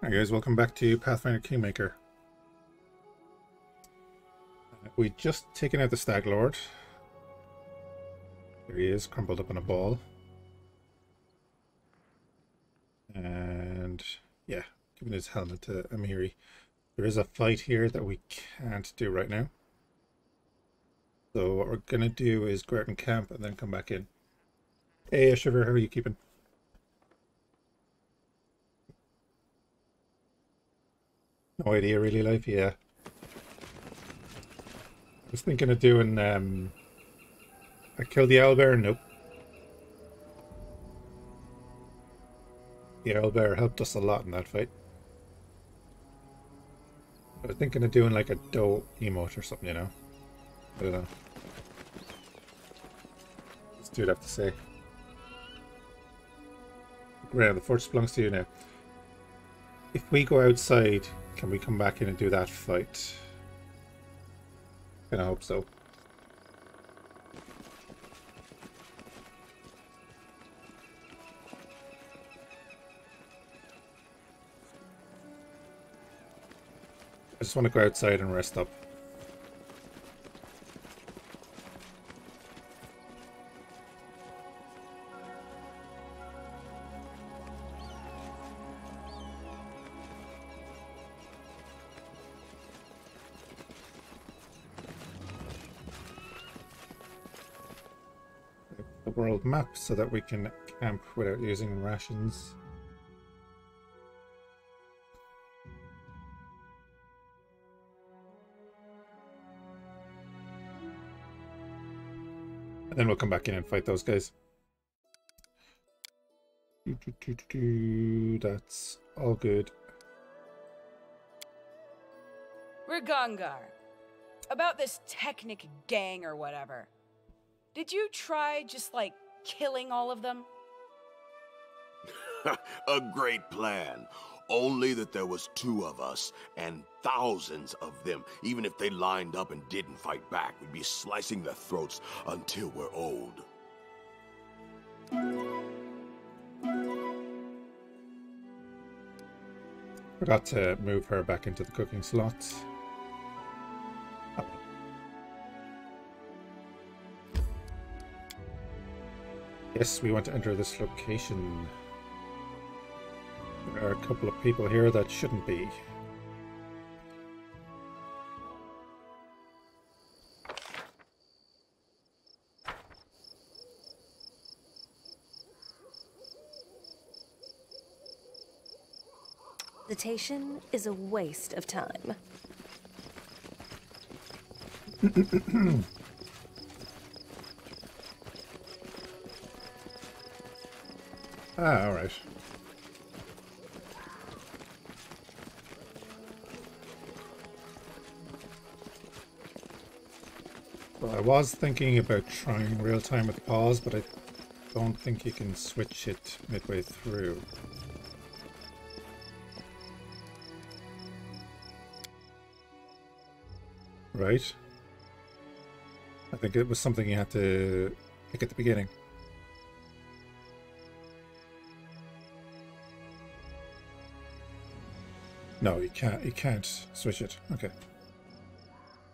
Hi guys, welcome back to Pathfinder Kingmaker. We just taken out the Stag Lord. There he is, crumpled up in a ball. And yeah, giving his helmet to Amiri. There is a fight here that we can't do right now. So what we're gonna do is go out and camp and then come back in. Hey Shiver, how are you keeping? No idea really, life, yeah. I was thinking of doing I killed the owlbear, nope. The owlbear helped us a lot in that fight. I was thinking of doing like a doe emote or something, you know? I don't know. Let's do it, I have to say. Graham, the fortress belongs to you now. If we go outside, can we come back in and do that fight? I hope so. I just want to go outside and rest up. The world map so that we can camp without using rations. And then we'll come back in and fight those guys. That's all good. Rigangar, about this Technic gang or whatever. Did you try just, like, killing all of them? A great plan. Only that there was 2 of us, and thousands of them. Even if they lined up and didn't fight back, we'd be slicing their throats until we're old. Forgot to move her back into the cooking slot. Oh. Yes, we want to enter this location. There are a couple of people here that shouldn't be. Meditation is a waste of time. Ah, all right. Well, I was thinking about trying real time with pause, but I don't think you can switch it midway through. Right? I think it was something you had to pick at the beginning. No, you can't. You can't switch it. Okay.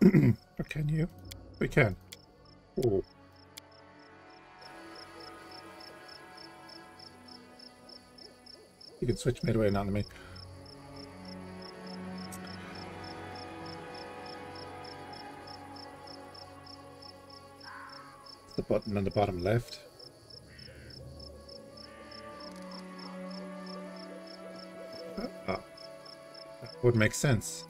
Or can you? We can. Oh. You can switch midway, not to me. The button on the bottom left. That would make sense.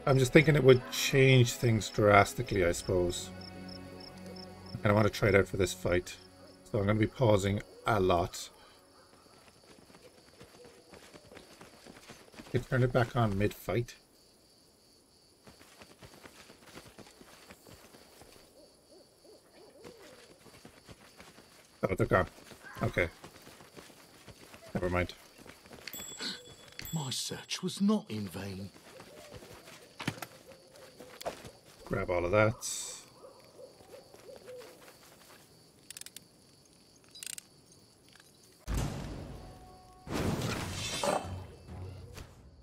I'm just thinking it would change things drastically, I suppose. And I want to try it out for this fight. So I'm going to be pausing a lot. You can turn it back on mid-fight. Oh, they're gone. Okay. Never mind. My search was not in vain. Grab all of that.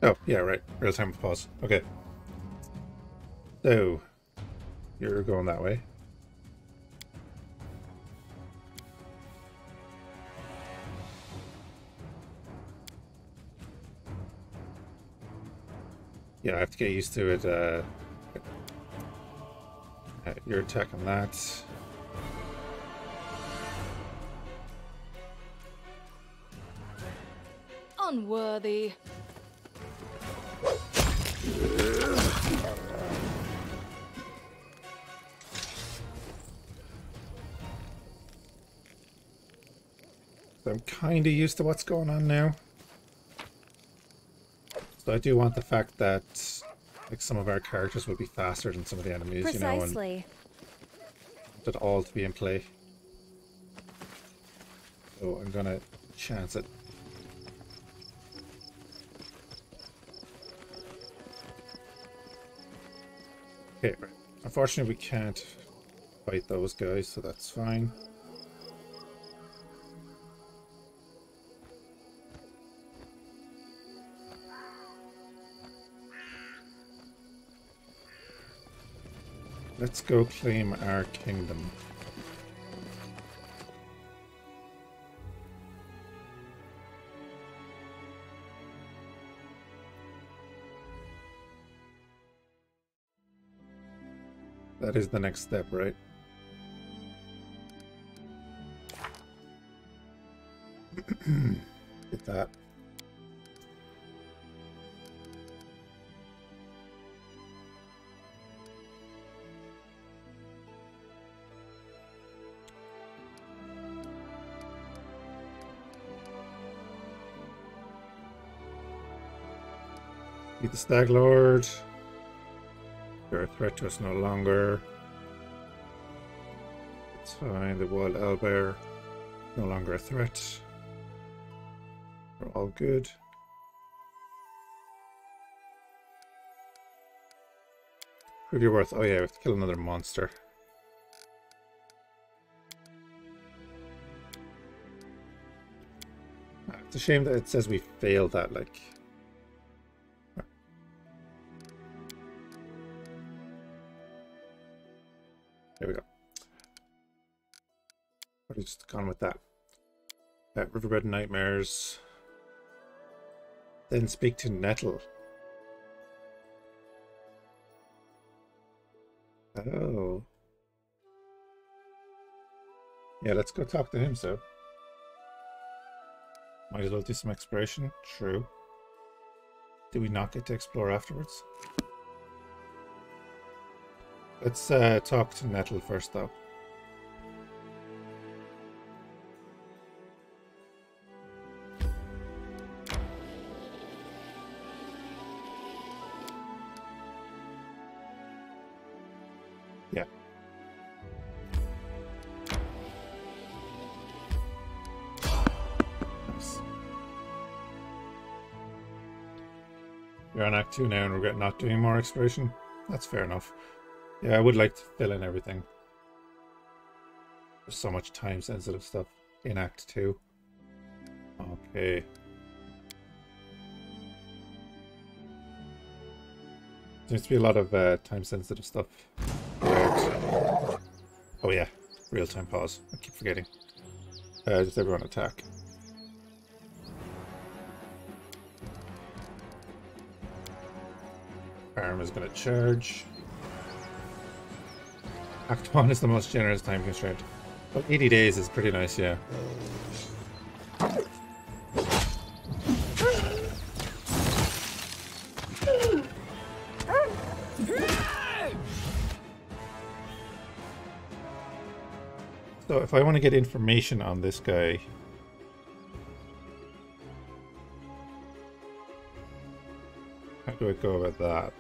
Oh, yeah, right. Real time with pause. Okay. So, you're going that way. Yeah, I have to get used to it. You're attacking that. Unworthy. So I'm kind of used to what's going on now. So I do want the fact that like some of our characters would be faster than some of the enemies, Precisely. you know, and it all to be in play. So I'm gonna chance it. Okay, right. Unfortunately we can't fight those guys, so that's fine. Let's go claim our kingdom. That is the next step, right? Get that. Beat the Stag Lord. You're a threat to us no longer. It's fine. The Wild Owlbear, no longer a threat. We're all good. Prove your worth. Oh yeah, we have to kill another monster. It's a shame that it says we failed that, like. There we go. What has gone with that? Riverbed Nightmares. Then speak to Nettle. Oh. Yeah, let's go talk to him, so. Might as well do some exploration. True. Do we not get to explore afterwards? Let's talk to Nettle first, though. Yeah. Nice. You're on Act 2 now and regret not doing more exploration? That's fair enough. Yeah, I would like to fill in everything. There's so much time-sensitive stuff in Act 2. Okay. Seems to be a lot of time-sensitive stuff. Oh yeah, real-time pause. I keep forgetting. Just everyone attack. Arm is going to charge. Act 1 is the most generous time constraint. But 80 days is pretty nice, yeah. So if I want to get information on this guy... How do I go about that?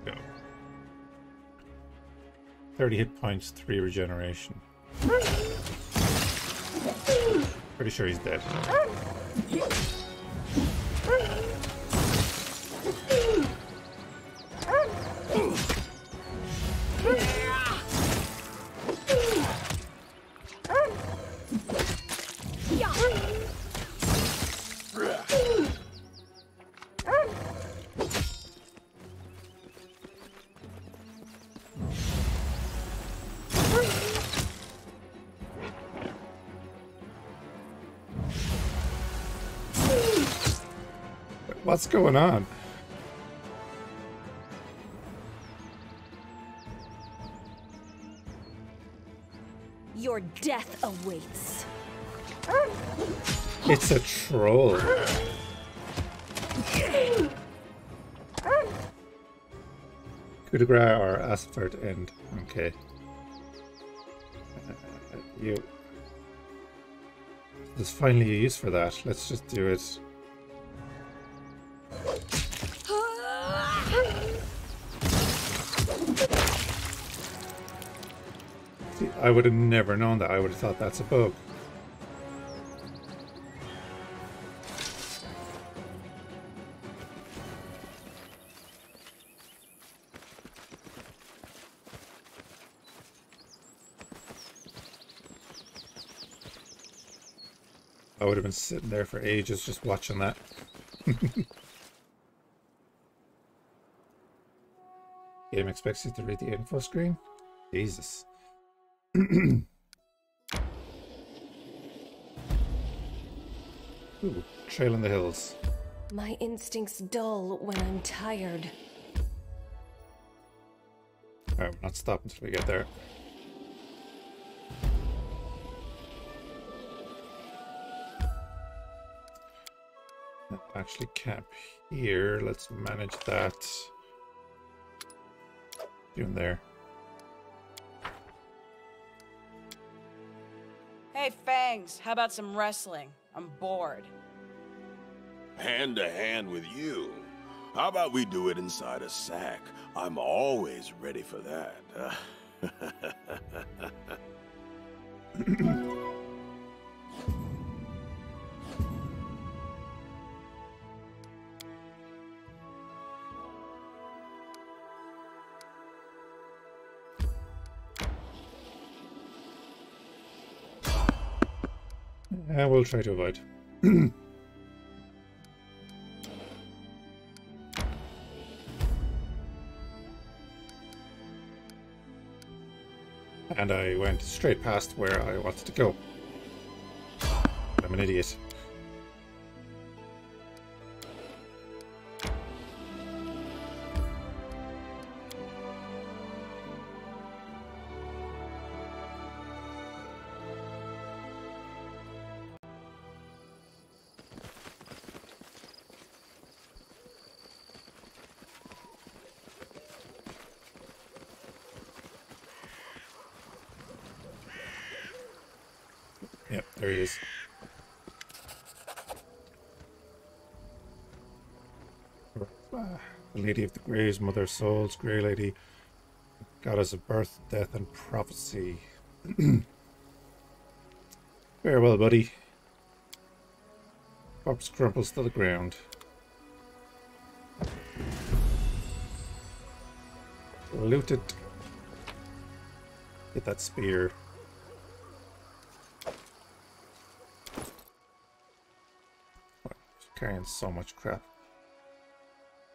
Go. 30 hit points, 3 regeneration. Pretty sure he's dead. What's going on? Your death awaits. It's a troll. Coup de grace or ask for it to end. Okay. You. There's finally a use for that. Let's just do it. See, I would have never known that. I would have thought that's a bug. I would have been sitting there for ages just watching that. Game expects you to read the info screen? Jesus. Ooh, trail in the hills. My instincts dull when I'm tired. Alright, we're not stopping until we get there. Actually camp here. Let's manage that. Doing there. Hey, Fangs, how about some wrestling? I'm bored. Hand to hand with you. How about we do it inside a sack? I'm always ready for that. We'll try to avoid. And I went straight past where I wanted to go. I'm an idiot. Yep, there he is. The Lady of the Graves, Mother of Souls, Grey Lady, Goddess of Birth, Death, and Prophecy. Farewell, buddy. Corpse crumples to the ground. Loot it. Get that spear. Carrying so much crap.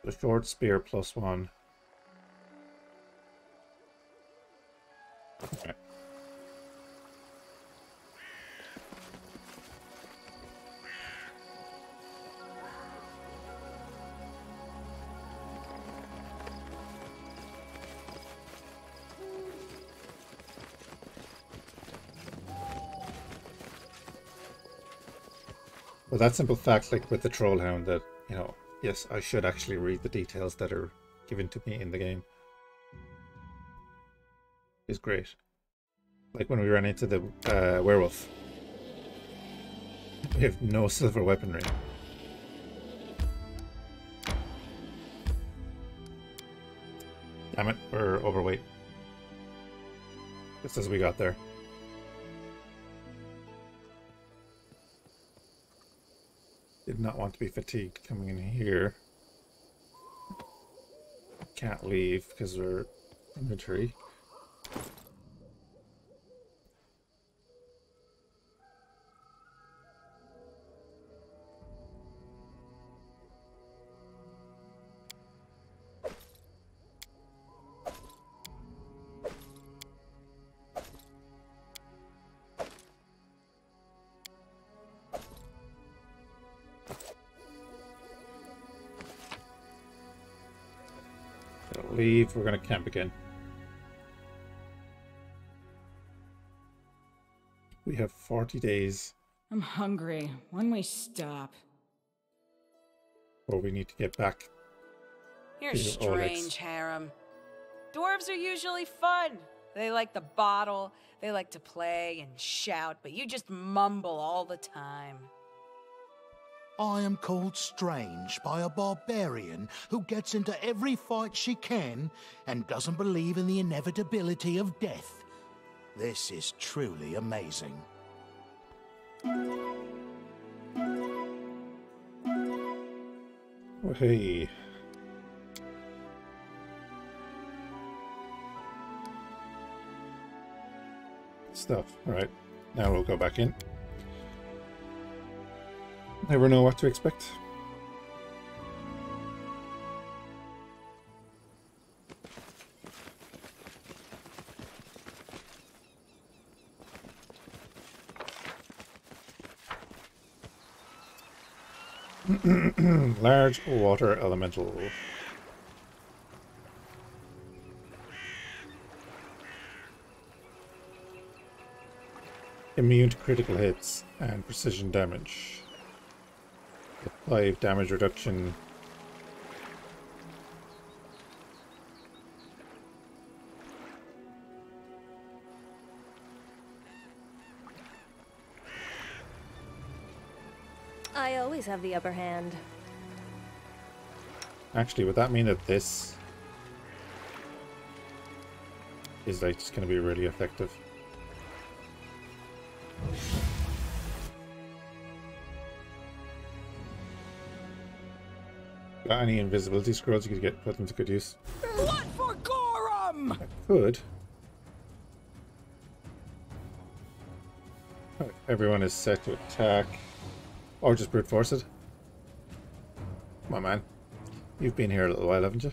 The short spear +1. Okay. Well, that simple fact, like with the Trollhound, that, you know, yes, I should actually read the details that are given to me in the game, is great. Like when we ran into the werewolf. We have no silver weaponry. Damn it, we're overweight. Just as we got there. Did not want to be fatigued coming in here. Can't leave because we're in the tree. Gotta leave. We're gonna camp again. We have 40 days. I'm hungry. When we stop? Or we need to get back. You're to strange, Harem. Dwarves are usually fun. They like the bottle, they like to play and shout, but you just mumble all the time. I am called strange by a barbarian who gets into every fight she can and doesn't believe in the inevitability of death. This is truly amazing. Oh, hey. Stuff. Right. Now we'll go back in. Never know what to expect. Large water elemental. Immune to critical hits and precision damage. 5 damage reduction. I always have the upper hand. Actually, would that mean that this is like just going to be really effective? Got any invisibility scrolls you could get put into good use? What for Gorum? I could. Right, everyone is set to attack. Or just brute force it. Come on, man. You've been here a little while, haven't you?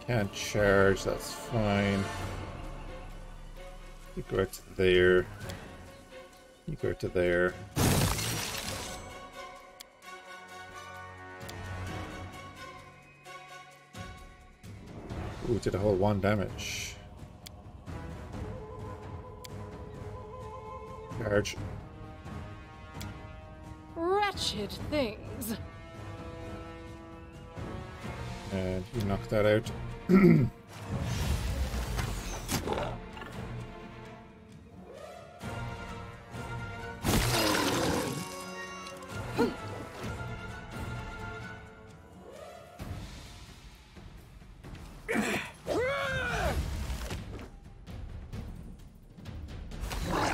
Can't charge, that's fine. You go out to there. You go out to there. Ooh, did a whole 1 damage. Charge. Wretched things. And you knock that out.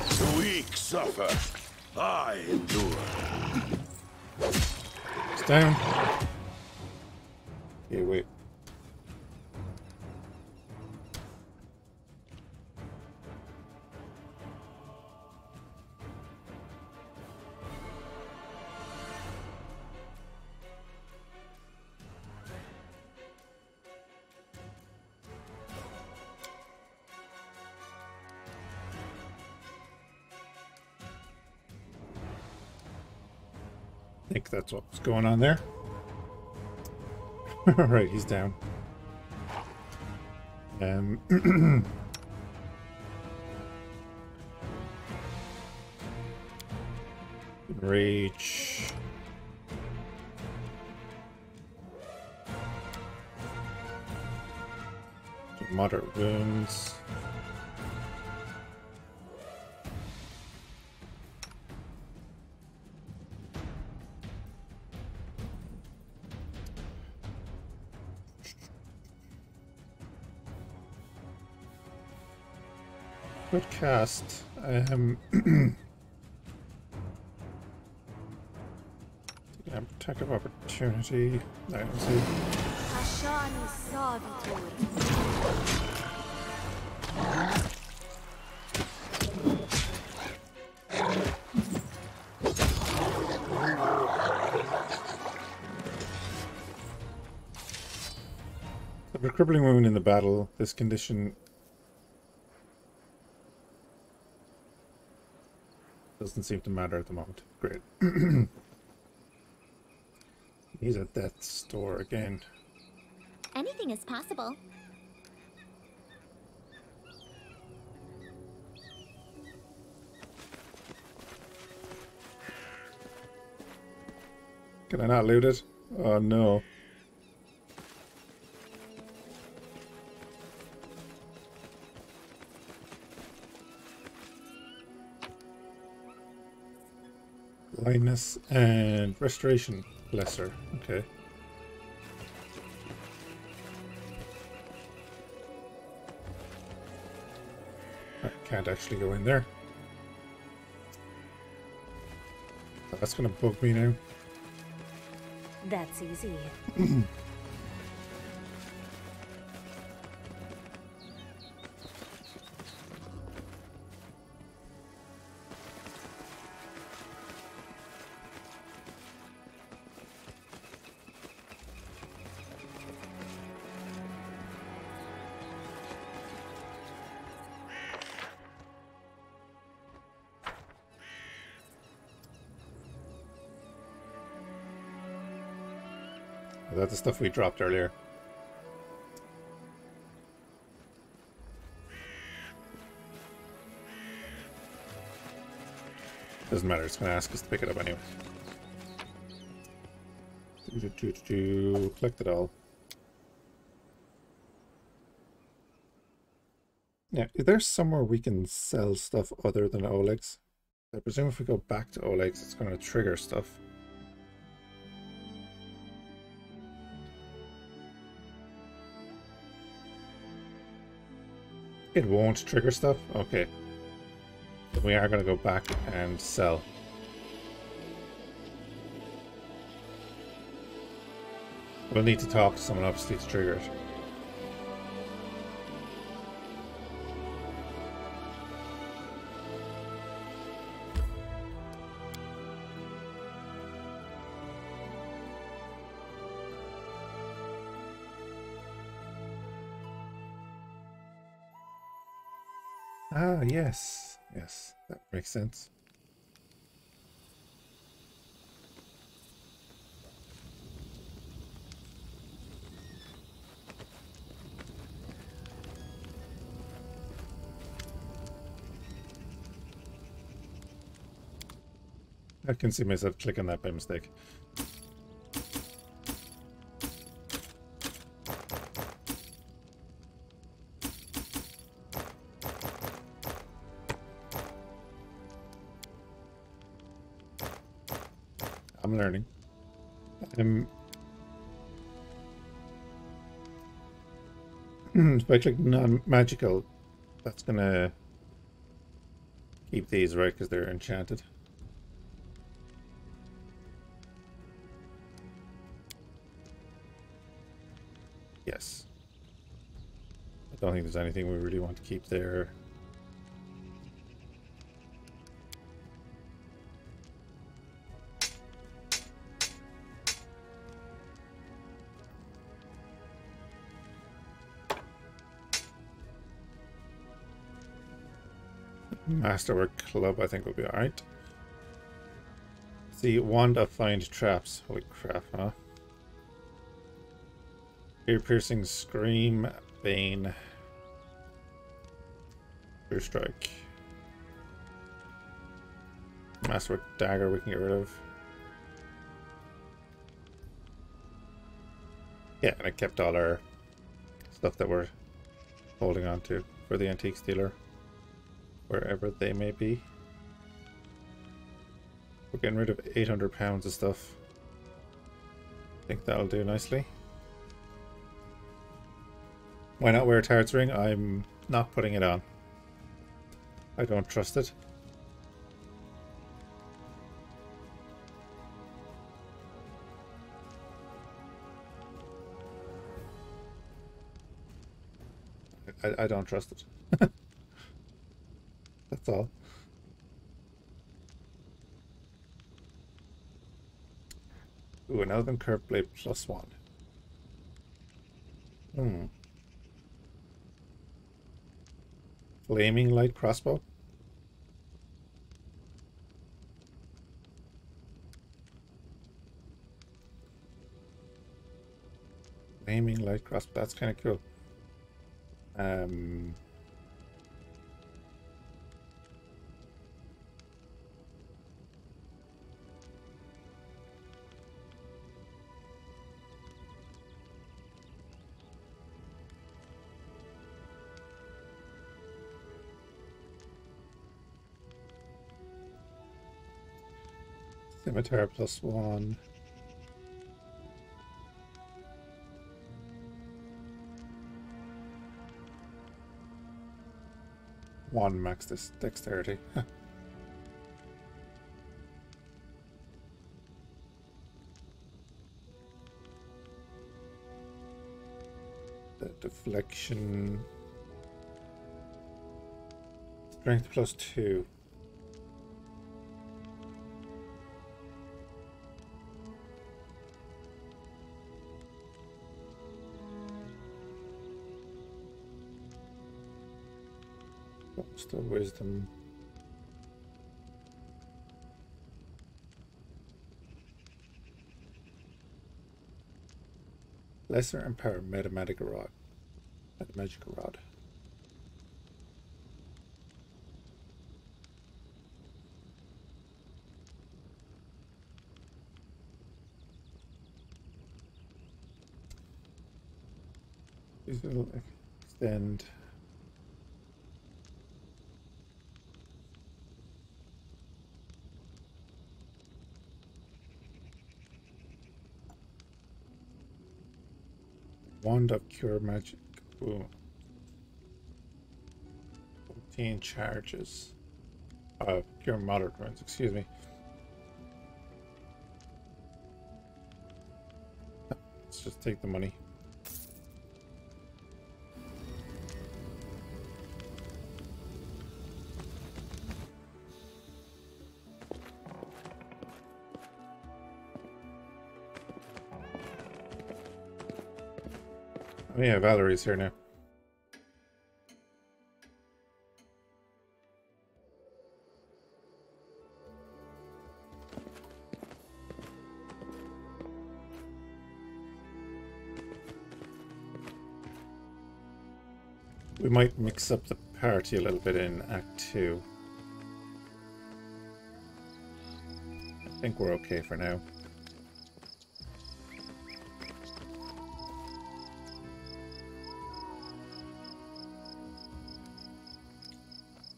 The weak suffer. I endure. It's down. Okay, wait. I think that's what's going on there. Alright, he's down. Rage. Moderate wounds. Good cast. Attack of opportunity. I don't see. Ashani Savitori. A crippling wound in the battle. This condition doesn't seem to matter at the moment. Great. He's at death's store again. Anything is possible. Can I not loot it? Oh no. Blindness and restoration lesser. Okay. I can't actually go in there. That's gonna bug me now. That's easy. That's the stuff we dropped earlier. Doesn't matter, it's going to ask us to pick it up anyway. Collect it all. Now, is there somewhere we can sell stuff other than Oleg's? I presume if we go back to Oleg's, it's going to trigger stuff. It won't trigger stuff? Okay. Then we are going to go back and sell. We'll need to talk to someone obviously to trigger it. Ah, yes. Yes, that makes sense. I can see myself clicking that by mistake. I'm learning. If I click non-magical, that's gonna keep these, right? Because they're enchanted. Yes. I don't think there's anything we really want to keep there. Masterwork Club, I think, will be alright. See, Wand of Find Traps. Holy crap, huh? Ear Piercing Scream, Bane, True Strike. Masterwork Dagger we can get rid of. Yeah, and I kept all our stuff that we're holding on to for the Antique Dealer, wherever they may be. We're getting rid of 800 pounds of stuff. I think that'll do nicely. Why not wear Tarot's ring? I'm not putting it on. I don't trust it. I don't trust it. That's all. Ooh, an Elven Curved Blade +1. Flaming Light Crossbow. Flaming light grasp. That's kind of cool. Scimitar +1. One max this dexterity. The deflection. Strength +2. Still wisdom. Lesser empower Metamagic Rod. Metamagic Rod. These will extend. Wand of Cure Magic. Ooh. 14 charges. Cure Moderate Wounds, excuse me. Let's just take the money. Oh yeah, Valerie's here now. We might mix up the party a little bit in Act 2. I think we're okay for now.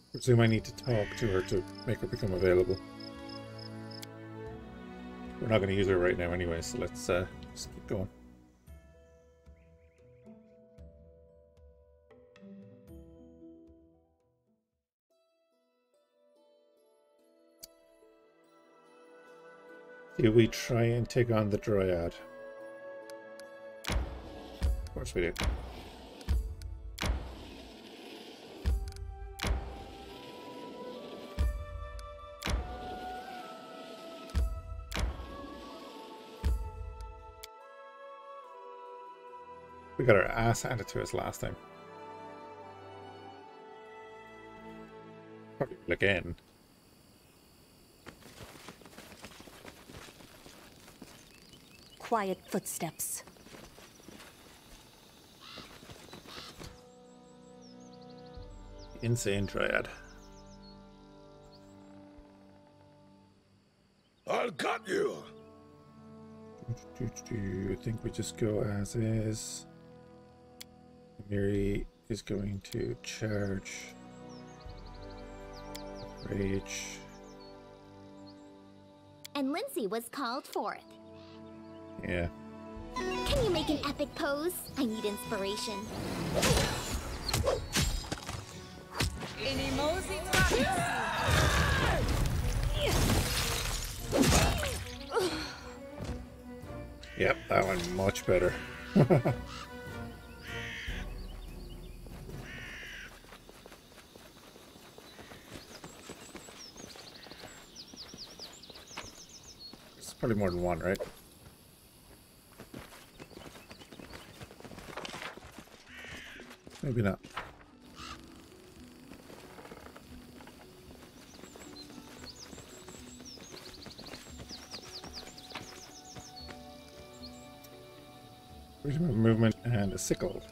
I presume I need to talk to her to make her become available. We're not going to use her right now anyway, so let's just keep going. Do we try and take on the Dryad? Of course we do. We got our ass handed to us last time. Probably again. Quiet footsteps. Insane Dryad. I'll cut you! Do you think we just go as is? Miri is going to charge. Rage. And Lindsay was called forth. Yeah. Can you make an epic pose? I need inspiration. Any mosey Yep, that one much better. It's probably more than one, right? Maybe not. Freedom of movement and a sickle.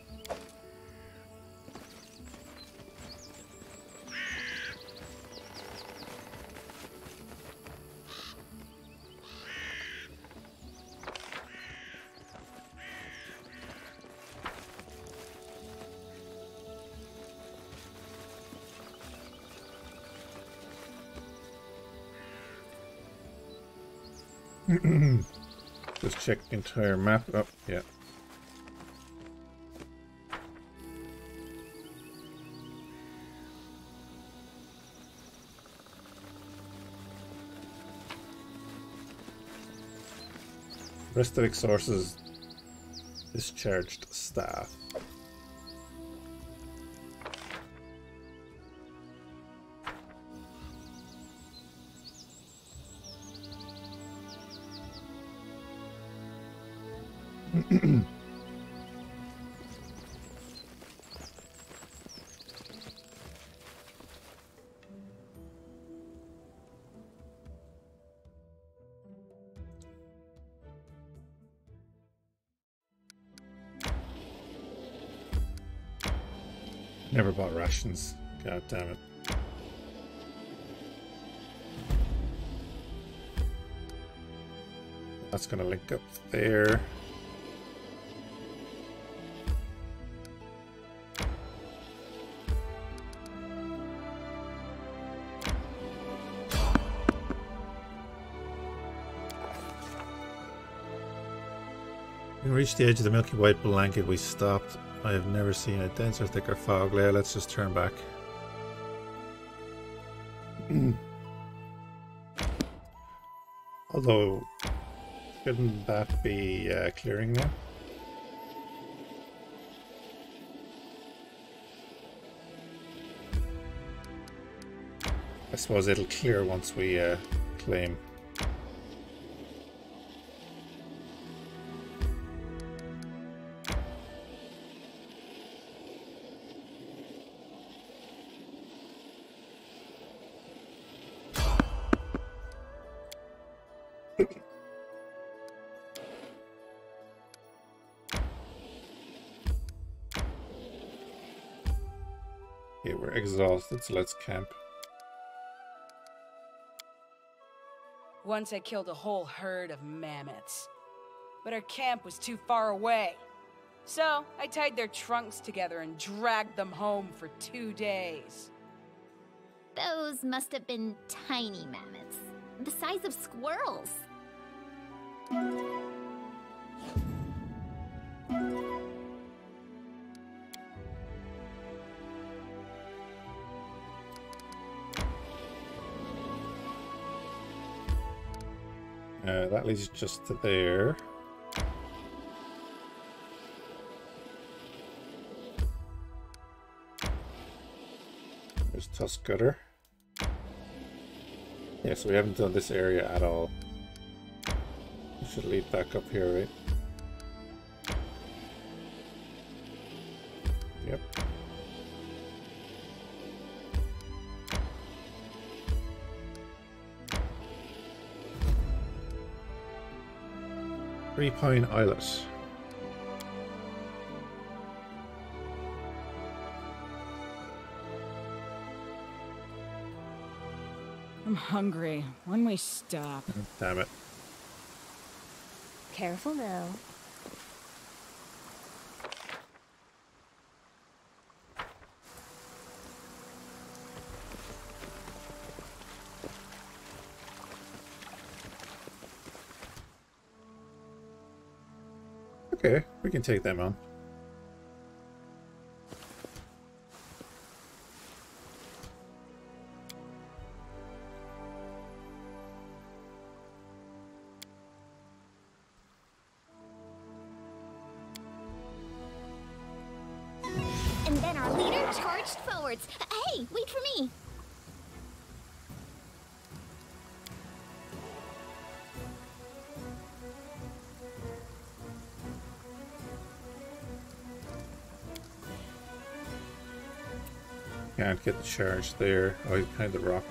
Just check the entire map. Oh, yeah. Restovic sources discharged staff. Never bought rations. God damn it. That's gonna link up there. When we reached the edge of the milky white blanket, we stopped. I have never seen a denser, thicker fog layer. Let's just turn back. Although, shouldn't that be clearing now? I suppose it'll clear once we claim. Okay, we're exhausted, so let's camp. Once I killed a whole herd of mammoths, but our camp was too far away. So I tied their trunks together and dragged them home for 2 days. Those must have been tiny mammoths, the size of squirrels. That leads just to there. There's Tusk Gutter. Yeah, so we haven't done this area at all. We should lead back up here, right? Yep. Three Pine Islet. I'm hungry. When we stop? Damn it. Careful now. Okay, we can take them on. And then our leader charged forwards. Hey, wait for me. Can't get the charge there. Oh, he's behind the rock.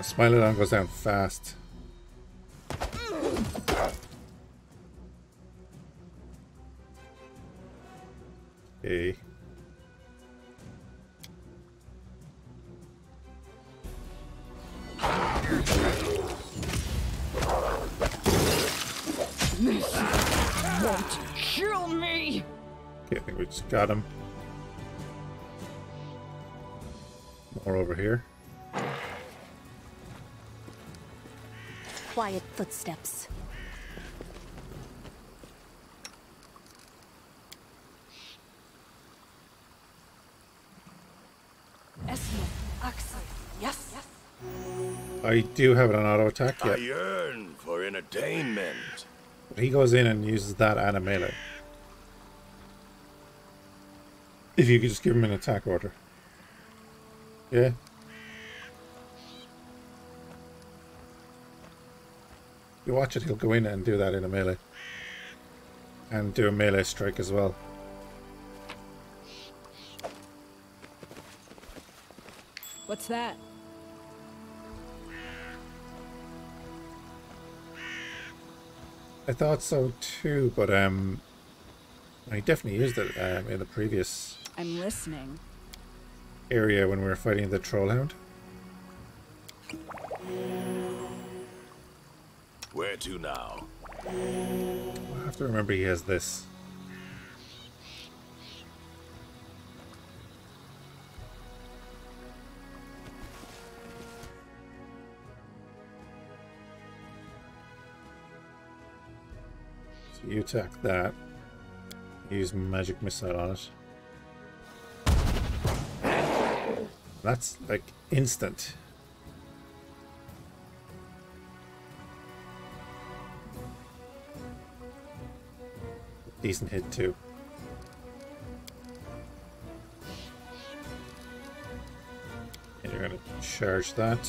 Smilodon goes down fast. Okay. Won't kill me! Okay, I think we just got him. More over here. Quiet footsteps. Yes. I do have it on auto attack, I yeah. yearn for entertainment. But he goes in and uses that and a melee. If you could just give him an attack order. Yeah. You watch it, he'll go in and do that in a melee. And do a melee strike as well. What's that? I thought so too, but I definitely used it in the previous I'm listening. area when we were fighting the Trollhound. Where to now? I have to remember he has this. So you attack that. Use magic missile on it. That's like instant. Decent hit too. And you're gonna charge that.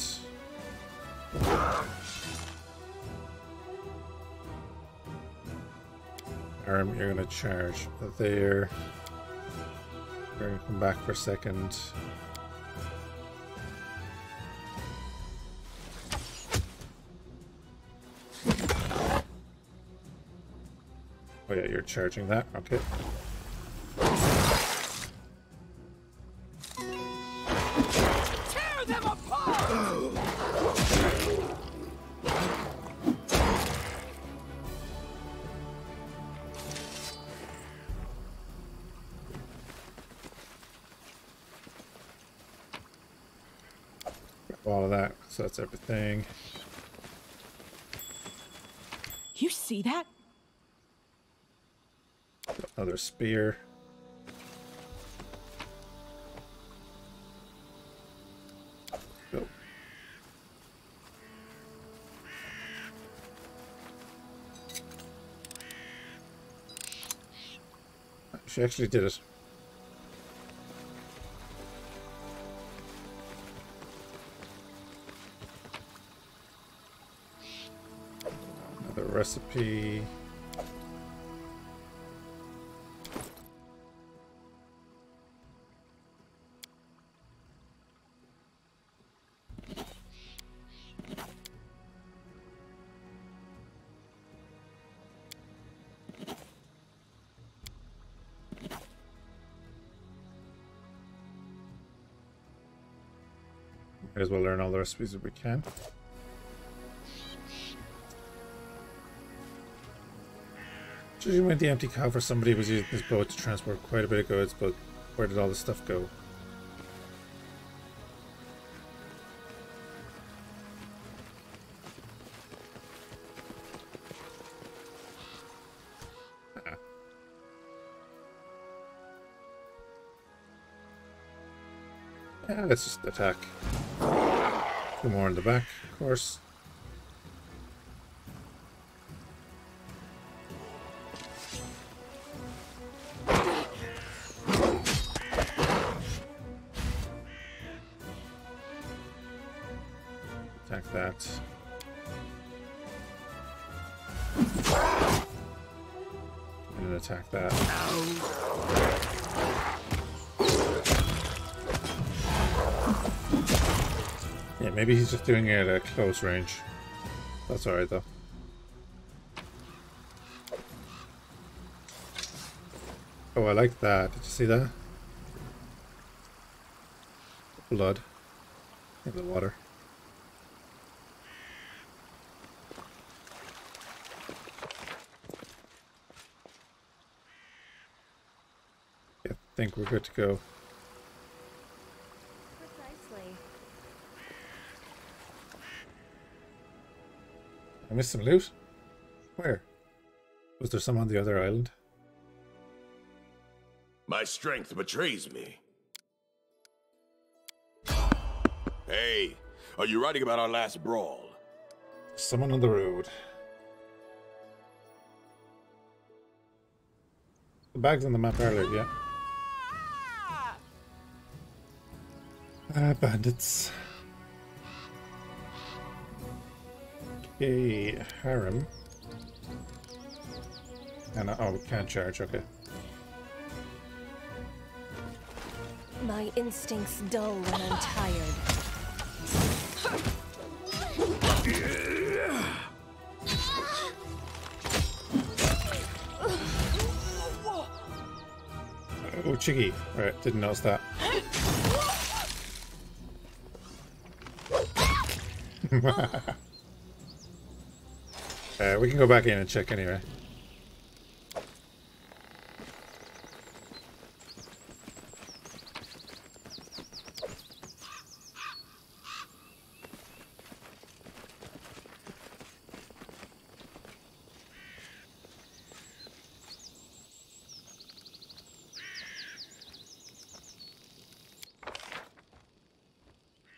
Arm, you're gonna charge there. You're gonna come back for a second. Oh yeah, you're charging that. Okay. Tear them apart! All of that. So that's everything. You see that? Another spear. Go. She actually did it. Another recipe. Might as well learn all the recipes that we can. Judging by the empty coffer, somebody was using this boat to transport quite a bit of goods, but where did all the stuff go? Yeah, let's just attack. Two more in the back, of course. Attack that. And then attack that. Yeah, maybe he's just doing it at close range. That's alright though. Oh, I like that. Did you see that? Blood in the water. I think we're good to go. Precisely. I missed some loot? Where? Was there some on the other island? My strength betrays me. Hey, are you writing about our last brawl? Someone on the road. The bag's on the map earlier, yeah. Bandits. Okay, harem. And oh, we can't charge, okay. My instincts dull when I'm tired. Oh, Chiggy. Alright, didn't notice that. We can go back in and check anyway.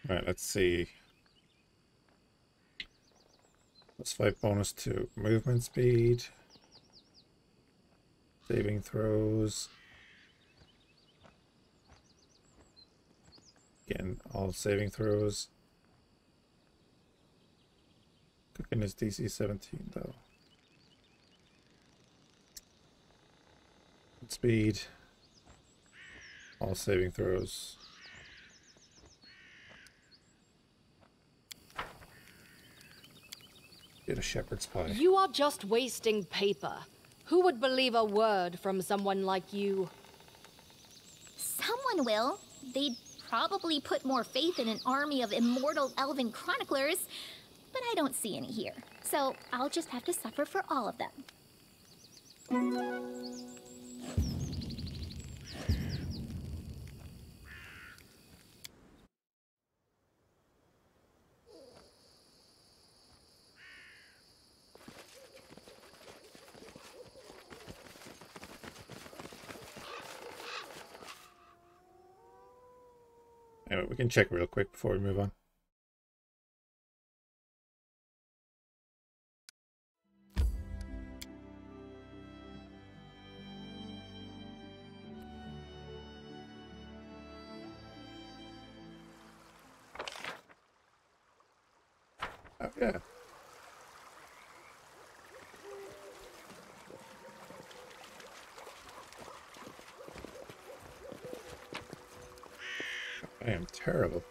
Alright, let's see. +5 bonus to movement speed. Saving throws. Again, all saving throws. Cooking is DC 17 though. Speed. All saving throws. Get a shepherd's pie. You are just wasting paper. Who would believe a word from someone like you? Someone will. They'd probably put more faith in an army of immortal elven chroniclers, but I don't see any here. So I'll just have to suffer for all of them. Anyway, we can check real quick before we move on. Oh, yeah. I am terrible.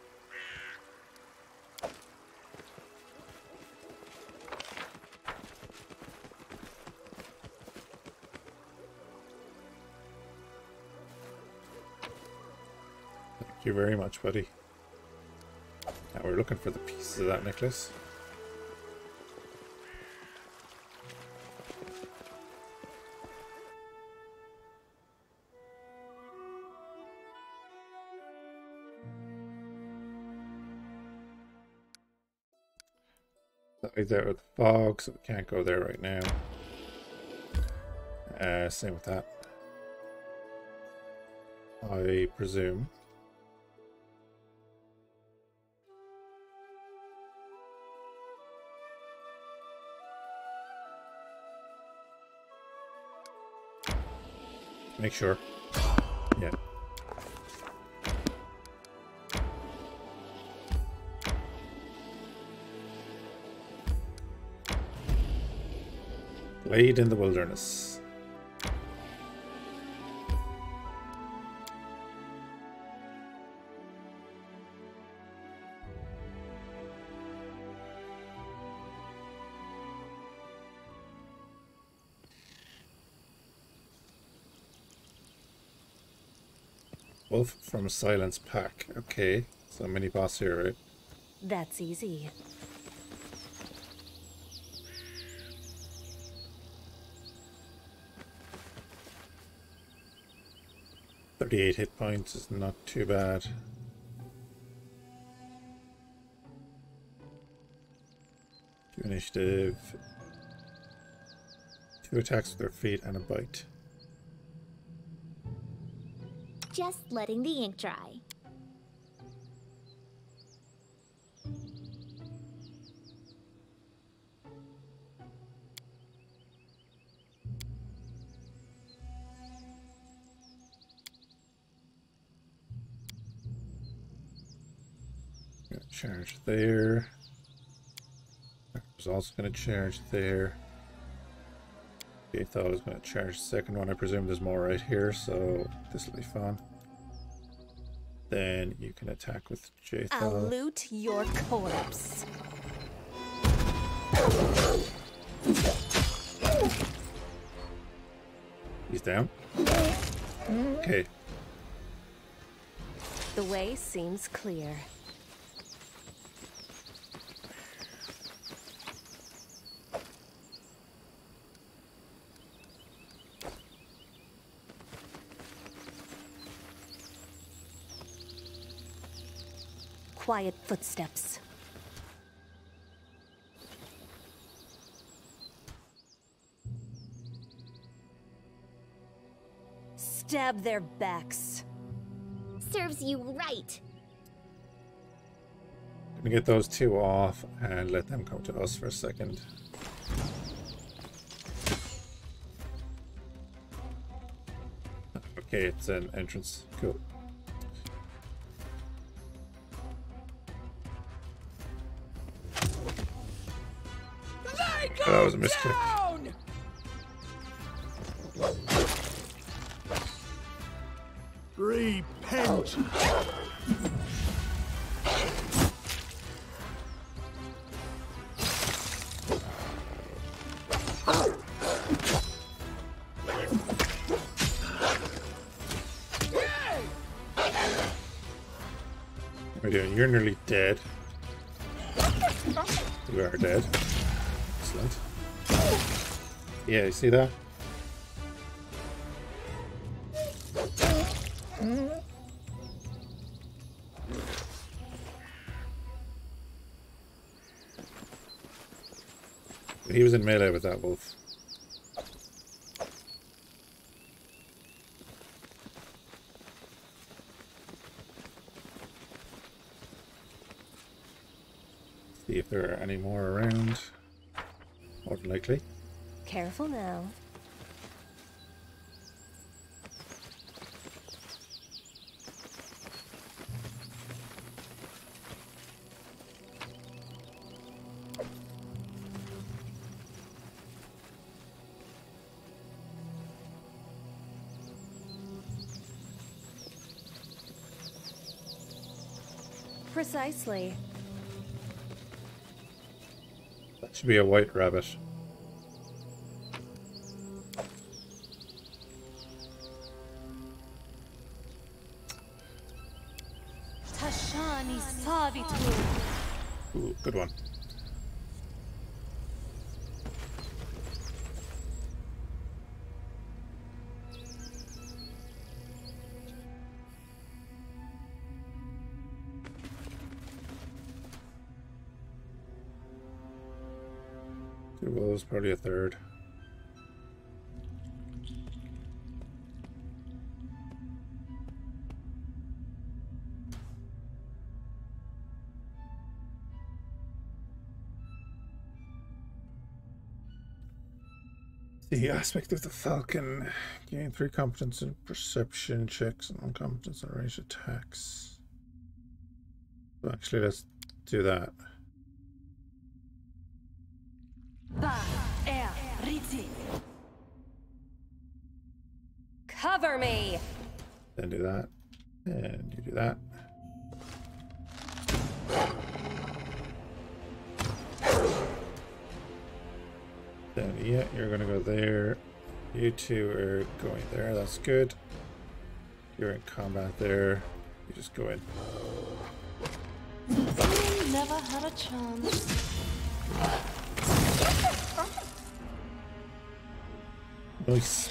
Thank you very much, buddy. Now we're looking for the pieces of that necklace. That leads out with the fog, so we can't go there right now. Same with that. I presume. Make sure. Yeah. Laid in the wilderness. Wolf from Silence Pack. Okay, so mini boss here, right? That's easy. $38 hit points is not too bad. 2 initiative. 2 attacks with their feet and a bite. Just letting the ink dry. Gonna charge there. Was also going to charge there. I thought I was going to charge the second one. I presume there's more right here, so this will be fun. Then you can attack with Jthal. I'll loot your corpse. He's down. Okay. The way seems clear. Quiet footsteps. Stab their backs. Serves you right. Gonna get those 2 off and let them come to us for a second. Okay, it's an entrance. Cool. Oh, that was a misclick. Repent! What are you doing? You're nearly dead. You are dead. Excellent. Yeah, you see that? He was in melee with that wolf. See if there are any more around. More than likely. Careful now. Precisely. That should be a white rabbit. Tashani Savitu. Ooh, good one. Two wolves, probably a third. The aspect of the falcon. Gain 3 competence in perception checks and 1 competence in range attacks. So actually, let's do that. Cover me. Then do that. And you do that. Then, yeah, you're gonna go there. You two are going there. That's good. You're in combat there. You just go in. Never had a chance. Nice.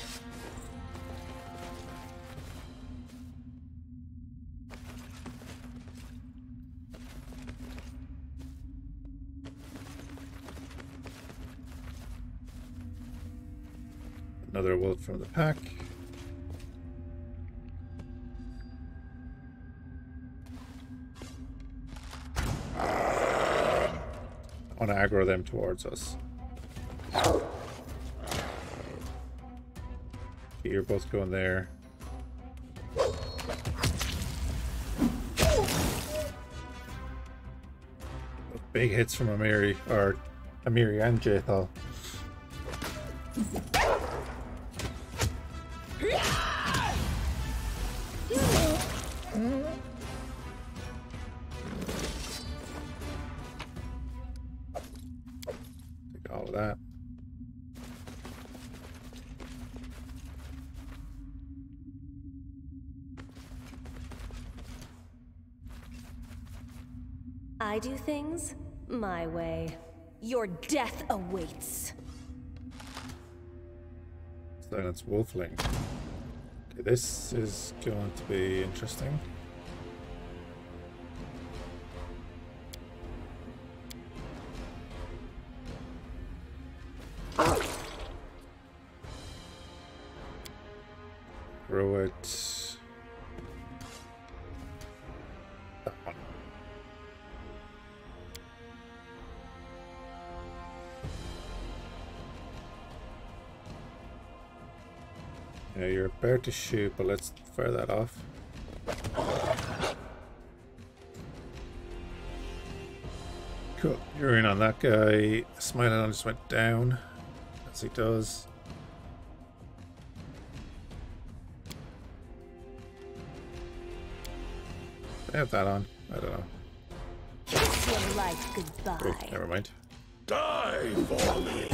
Another wolf from the pack. I want to aggro them towards us. You're both going there. Big hits from Amiri, or Amiri and Jethal. Take all of that. I do things my way. Your death awaits. Silence Wolfling. Okay, this is going to be interesting. Throw it. That one. Yeah, you're about to shoot, but let's fire that off. Cool. You're in on that guy. Smiling just went down, as he does. I have that on. I don't know. Kiss your life goodbye. Oh, never mind. Die for me!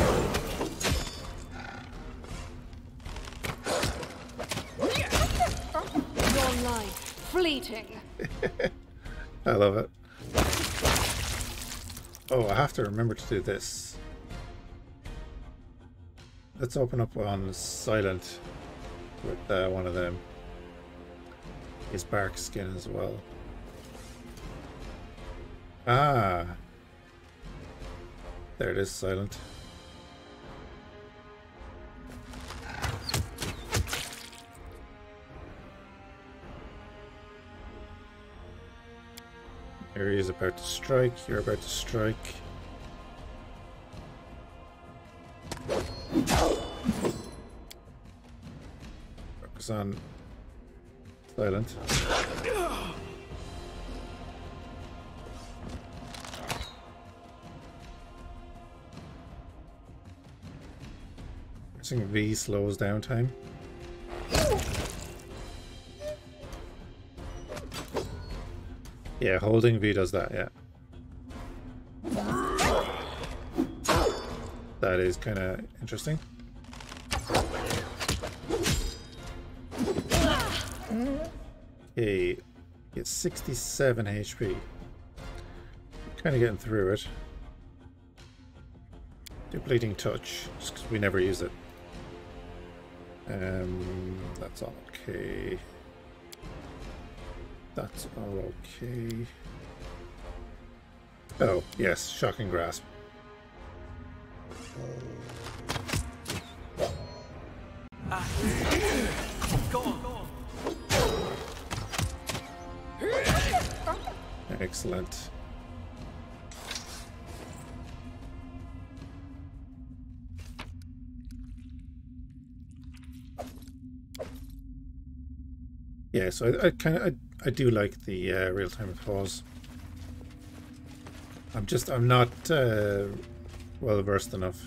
Your life, fleeting. I love it. Oh, I have to remember to do this. Let's open up on Silent with one of them. His bark skin as well. Ah! There it is, Silent. Here he is about to strike, you're about to strike. Focus on Silent. Pressing V slows down time. Yeah, holding V does that, yeah. That is kind of interesting. Okay, get 67 HP. Kind of getting through it. Depleting touch, just because we never use it. That's all okay. That's all okay. Oh, yes, shocking grasp. Go on. Excellent. Yeah, so I do like the real-time pause. I'm not well versed enough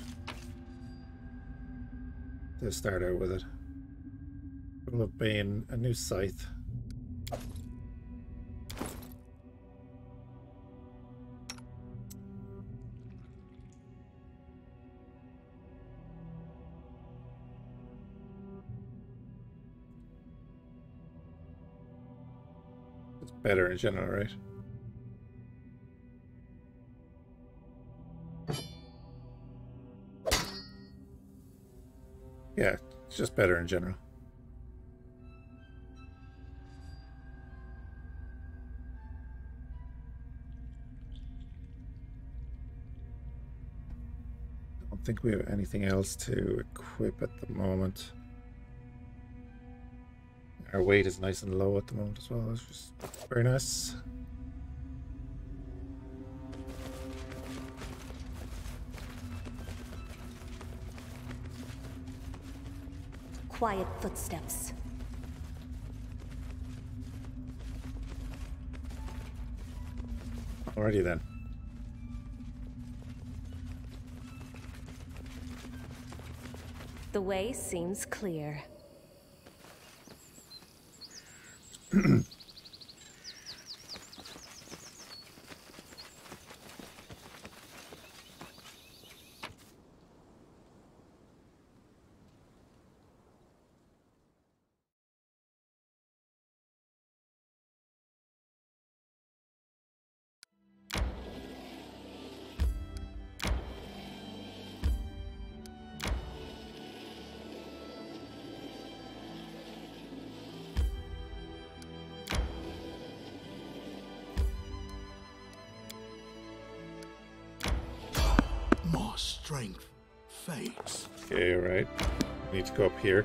to start out with it. Will have been a new scythe. It's better in general, right? Yeah, it's just better in general. I don't think we have anything else to equip at the moment. Our weight is nice and low at the moment as well. It's just very nice. Quiet footsteps. Alrighty then. The way seems clear. My strength fades. Okay, alright. Need to go up here.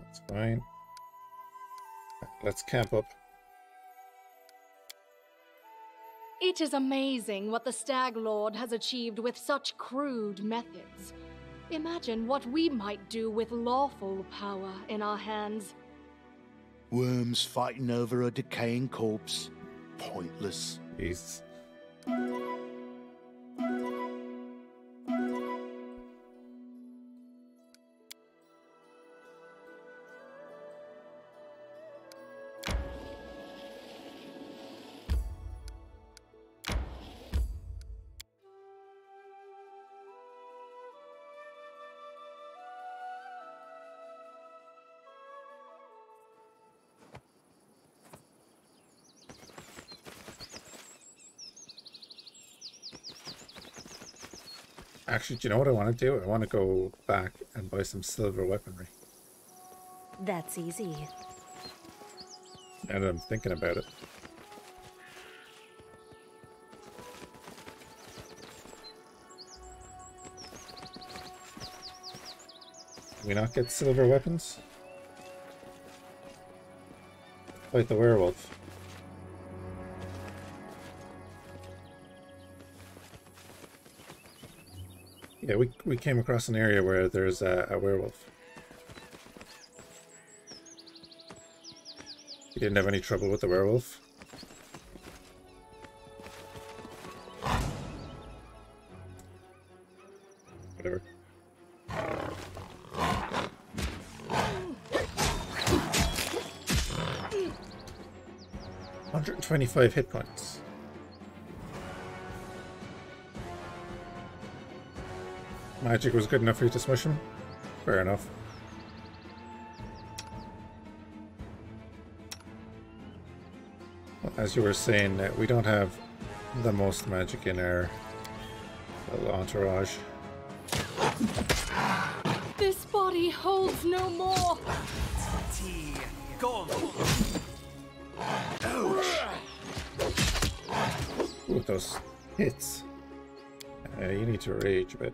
That's fine. Let's camp up. It is amazing what the Stag Lord has achieved with such crude methods. Imagine what we might do with lawful power in our hands. Worms fighting over a decaying corpse. Pointless. Jeez. Actually, do you know what I want to do? I want to go back and buy some silver weaponry. That's easy. Now that I'm thinking about it. Can we not get silver weapons? Fight the werewolf. Yeah, we came across an area where there's a werewolf. You didn't have any trouble with the werewolf? Whatever. 125 hit points. Magic was good enough for you to smush him? Fair enough. Well, as you were saying, we don't have the most magic in our little entourage. This body holds no more. Ooh, those hits. You need to rage a bit.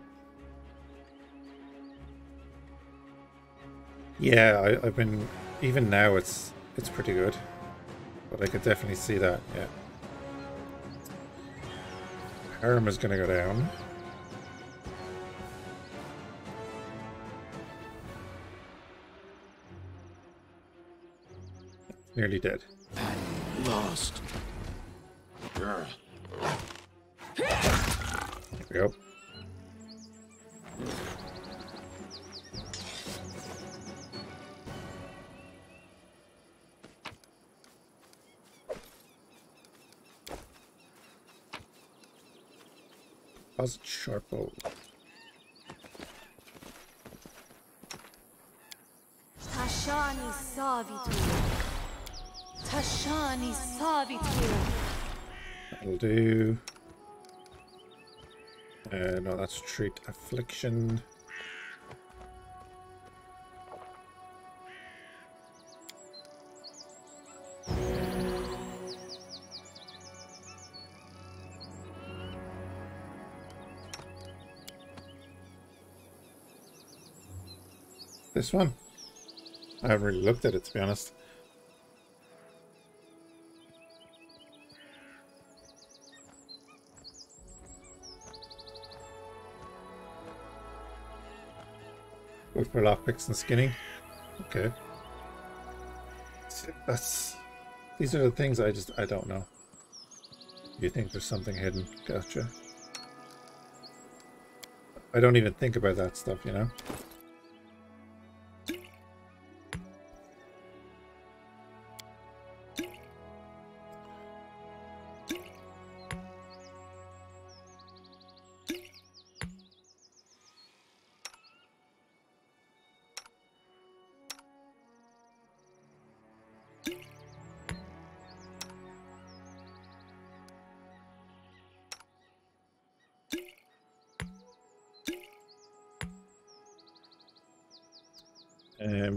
Yeah, I've been... Even now, it's pretty good. But I could definitely see that, yeah. Harm is gonna go down. Nearly dead. Lost. There we go. Deposit sharp bow. Tashani Savitu. Tashani Savitu. That'll do. No, that's treat affliction. This one? I haven't really looked at it, to be honest. Good for lockpicks and skinning. Okay. These are the things I don't know. You think there's something hidden. Gotcha. I don't even think about that stuff, you know?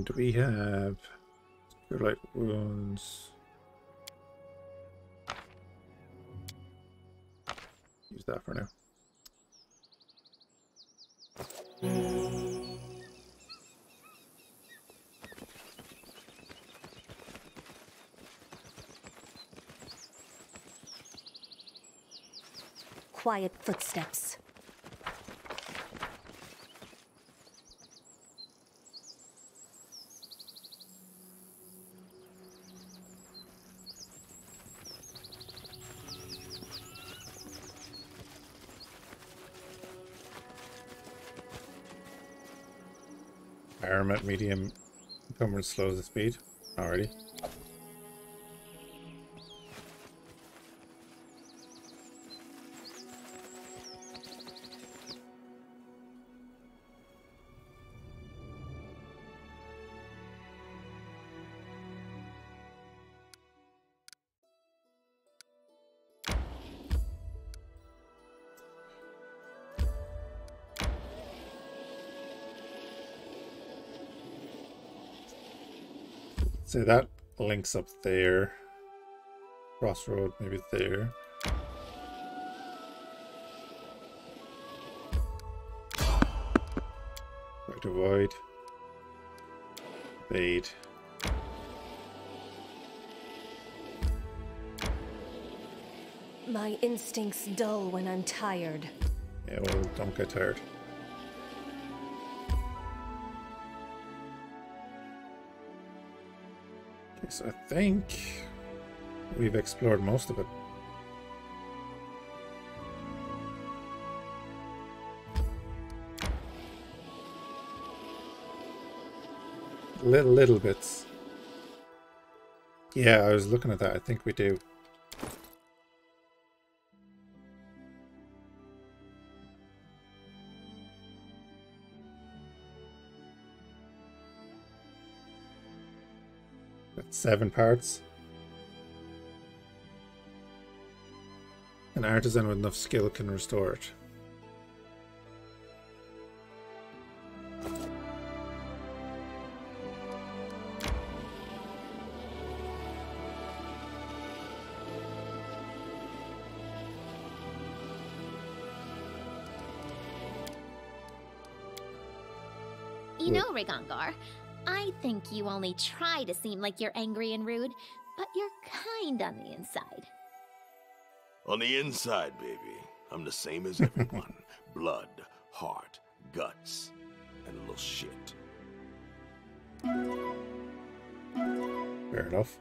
Do we have Cure Light Wounds? Use that for now. Quiet footsteps. Arm at medium encumbrance slows the speed. Alrighty. So that links up there. Crossroad, maybe there. Try to avoid. Evade. My instincts dull when I'm tired. Yeah, well, don't get tired. So I think we've explored most of it. Little bits. Yeah, I was looking at that. I think we do. Got 7 parts. An artisan with enough skill can restore it. You know, Rigongar, I think you only try to seem like you're angry and rude, but you're kind on the inside. On the inside, baby, I'm the same as everyone. Blood, heart, guts, and a little shit. Fair enough.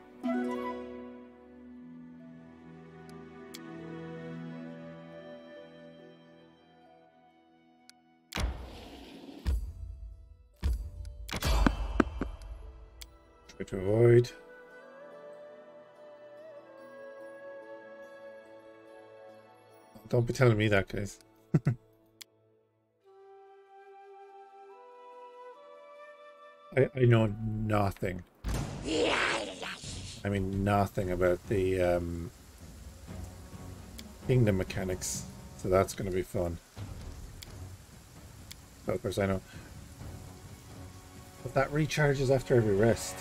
Try to avoid. Don't be telling me that, guys. I know nothing. I mean nothing about the kingdom mechanics, so that's going to be fun. But of course I know. But that recharges after every rest.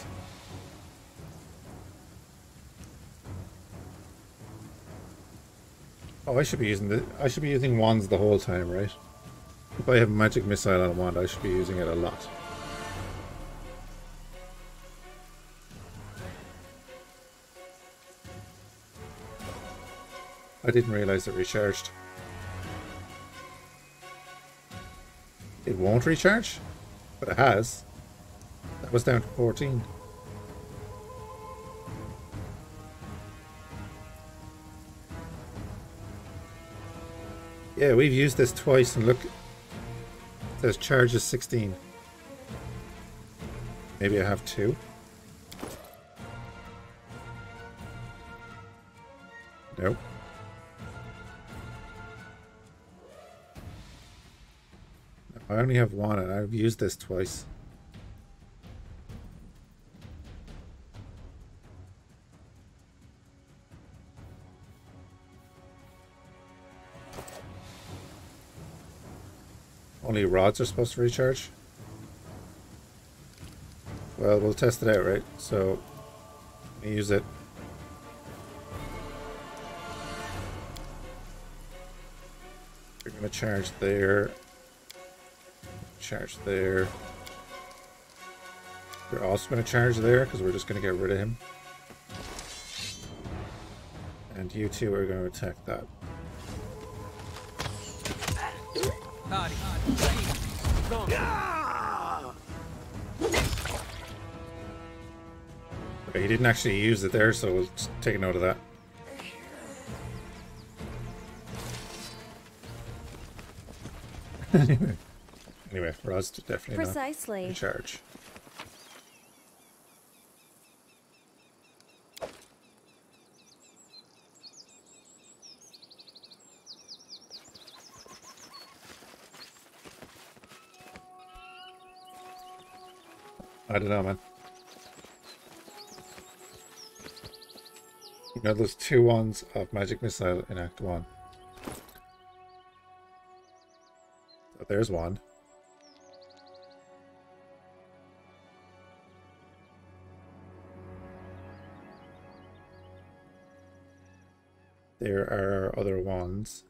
Oh, I should be using wands the whole time, right? If I have a magic missile on a wand, I should be using it a lot. I didn't realize it recharged. It won't recharge? But it has. That was down to 14. Yeah, we've used this twice and look, it says charge is 16. Maybe I have 2. Nope. I only have 1 and I've used this twice. Only rods are supposed to recharge? Well, we'll test it out, right? So, let me use it. We're going to charge there. Charge there. We're also going to charge there because we're just going to get rid of him. And you two are going to attack that. Okay, he didn't actually use it there, so we'll just take a note of that. Anyway, Rod's definitely Precisely. not in charge. I don't know, man. You know, there's 2 wands of magic missile in Act 1. So there's one. There are other wands.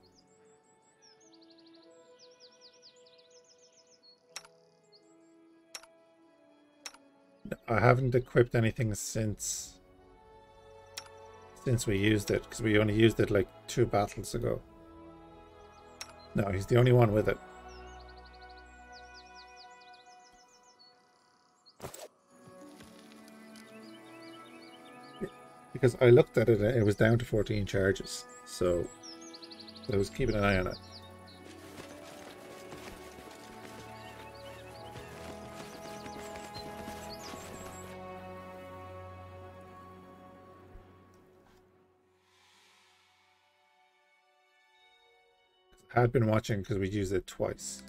I haven't equipped anything since we used it, because we only used it like 2 battles ago. No, he's the only one with it. Because I looked at it and it was down to 14 charges, so I was keeping an eye on it. I had been watching because we used it twice.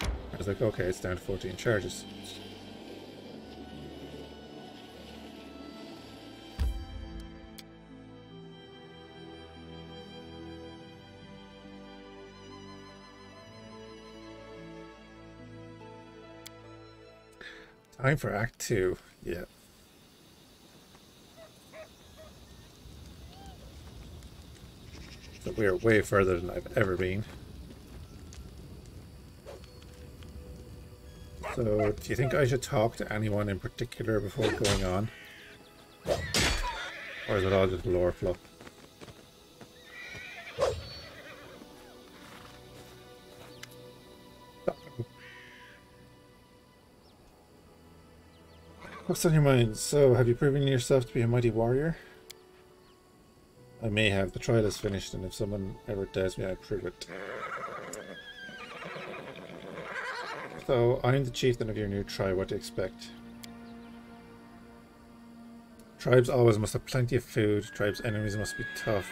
I was like, okay, it's down to 14 charges. Time for Act 2. Yeah. So we are way further than I've ever been. So, do you think I should talk to anyone in particular before going on? Or is it all just lore fluff? What's on your mind? So, have you proven yourself to be a mighty warrior? I may have. The trial is finished, and if someone ever doubts me, I prove it. So, I'm the chieftain of your new tribe. What do you expect? Tribes always must have plenty of food. Tribes' enemies must be tough.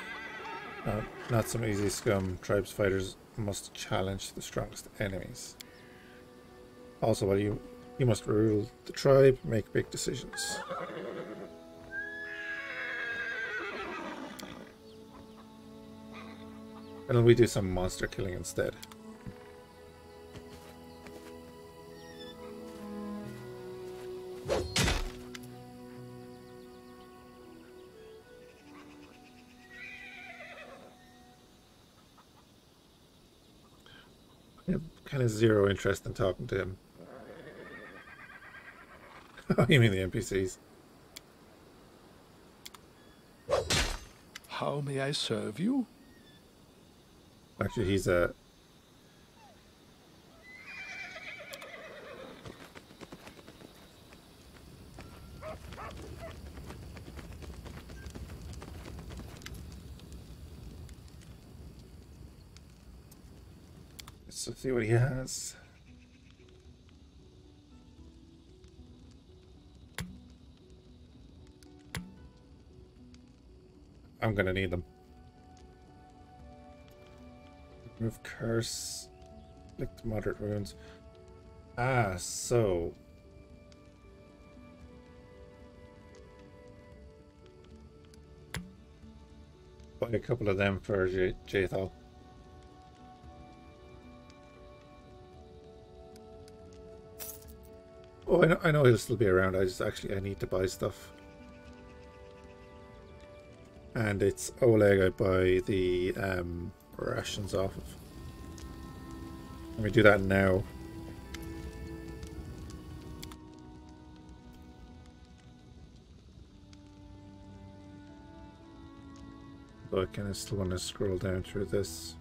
Not some easy scum. Tribes' fighters must challenge the strongest enemies. Also, while you must rule the tribe, make big decisions. And we do some monster killing instead. I have kind of zero interest in talking to him. Oh, you mean the NPCs? How may I serve you? Actually, he's a... Let's see what he has. I'm gonna need them. Remove curse. Inflict moderate wounds. Ah, so... buy a couple of them for Jathal. Oh, I know he'll still be around. I need to buy stuff. And it's Oleg I buy the rations off of. Let me do that now. But I kind of still want to scroll down through this.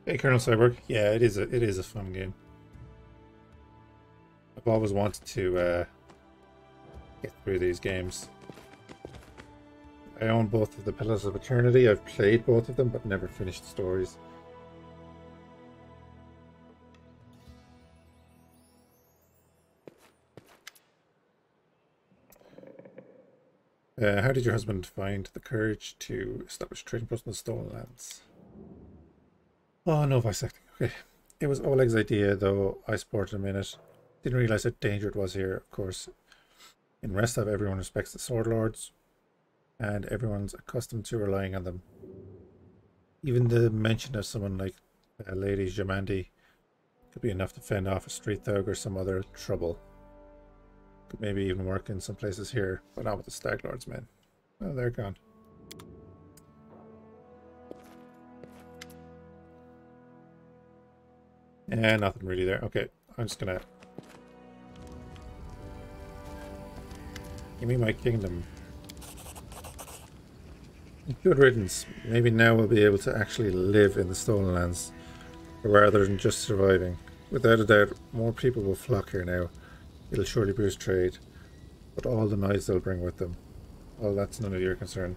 Hey, Colonel Cyborg. Yeah, it is a fun game. I've always wanted to get through these games. I own both of the Pillars of Eternity. I've played both of them, but never finished the stories. How did your husband find the courage to establish trading posts in the Stolen Lands? Oh, no voice acting. Okay. It was Oleg's idea, though I supported him in it. Didn't realize how dangerous it was here, of course. In Restov, everyone respects the Sword Lords, and everyone's accustomed to relying on them. Even the mention of someone like Lady Jamandi could be enough to fend off a street thug or some other trouble. Could maybe even work in some places here, but not with the Stag Lord's men. Oh, they're gone. Yeah, nothing really there. Okay, I'm just gonna... Give me my kingdom. Good riddance. Maybe now we'll be able to actually live in the Stolen Lands, rather than just surviving. Without a doubt, more people will flock here now. It'll surely boost trade, but all the knights they'll bring with them. Well, that's none of your concern.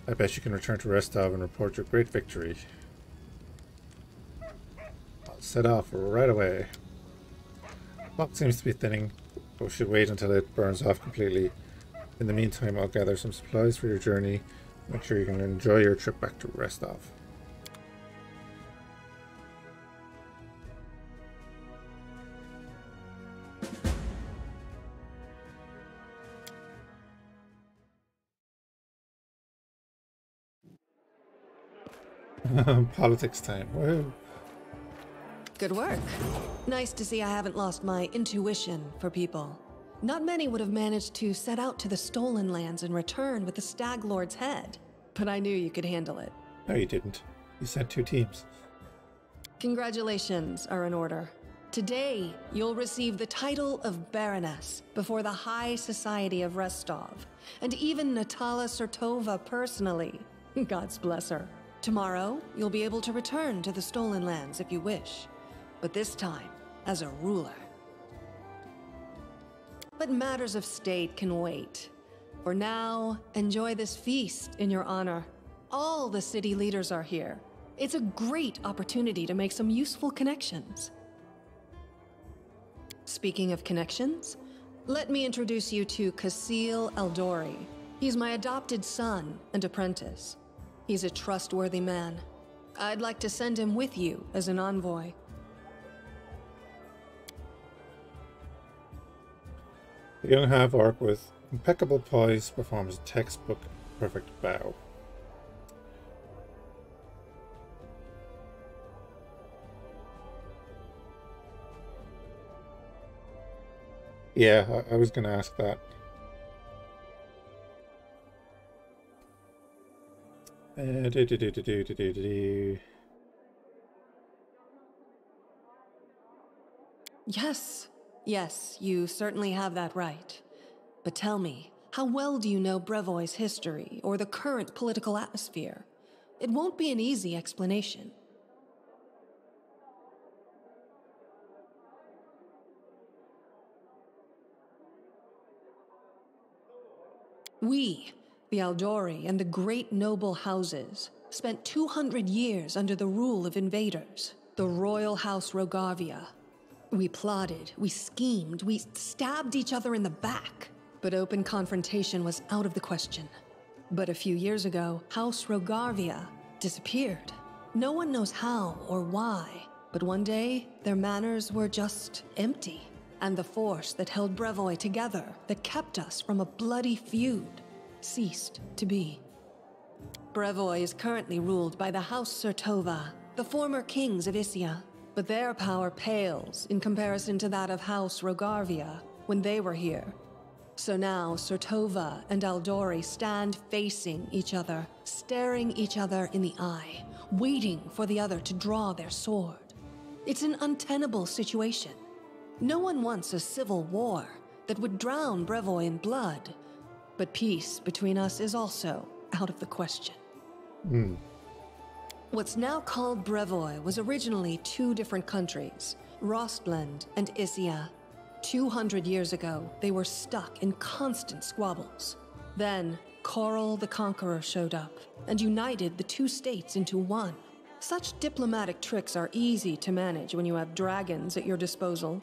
I bet you can return to Restov and report your great victory. I'll set off right away. Clock seems to be thinning, but we should wait until it burns off completely. In the meantime, I'll gather some supplies for your journey. Make sure you can enjoy your trip back to Restov. Politics time. Woohoo. Good work. Nice to see I haven't lost my intuition for people. Not many would have managed to set out to the Stolen Lands and return with the Stag Lord's head. but I knew you could handle it. No, you didn't. You sent 2 teams. Congratulations are in order. Today, you'll receive the title of Baroness before the High Society of Restov, and even Natala Sertova personally. God's bless her. Tomorrow, you'll be able to return to the Stolen Lands if you wish, but this time as a ruler. But matters of state can wait. For now, enjoy this feast in your honor. All the city leaders are here. It's a great opportunity to make some useful connections. Speaking of connections, let me introduce you to Kasil Eldori. He's my adopted son and apprentice. He's a trustworthy man. I'd like to send him with you as an envoy. The young half-orc with impeccable poise performs a textbook perfect bow. Yeah, I was going to ask that. Yes, you certainly have that right. But tell me, how well do you know Brevoy's history or the current political atmosphere? It won't be an easy explanation. We, the Aldori and the great noble houses, spent 200 years under the rule of invaders, the Royal House Rogarvia. We plotted, we schemed, we stabbed each other in the back, but open confrontation was out of the question. But a few years ago, House Rogarvia disappeared. No one knows how or why, but one day, their manors were just empty. And the force that held Brevoy together, that kept us from a bloody feud, ceased to be. Brevoy is currently ruled by the House Sertova, the former kings of Issia, but their power pales in comparison to that of House Rogarvia when they were here. So now Sertova and Aldori stand facing each other, staring each other in the eye, waiting for the other to draw their sword. It's an untenable situation. No one wants a civil war that would drown Brevoy in blood, but peace between us is also out of the question. What's now called Brevoy was originally 2 different countries, Rostland and Issia. 200 years ago, they were stuck in constant squabbles. Then, Coral the Conqueror showed up and united the 2 states into one. Such diplomatic tricks are easy to manage when you have dragons at your disposal.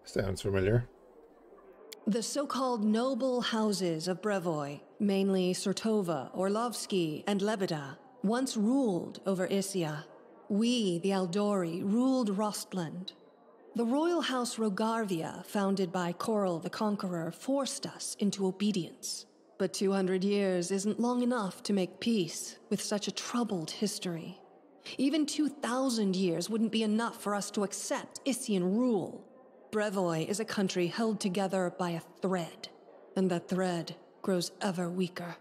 Sounds familiar. The so-called noble houses of Brevoy, mainly Sertova, Orlovsky, and Lebeda, once ruled over Issia. We, the Aldori, ruled Rostland. The royal house Rogarvia, founded by Coral the Conqueror, forced us into obedience. But 200 years isn't long enough to make peace with such a troubled history. Even 2,000 years wouldn't be enough for us to accept Issian rule. Brevoy is a country held together by a thread, and that thread grows ever weaker.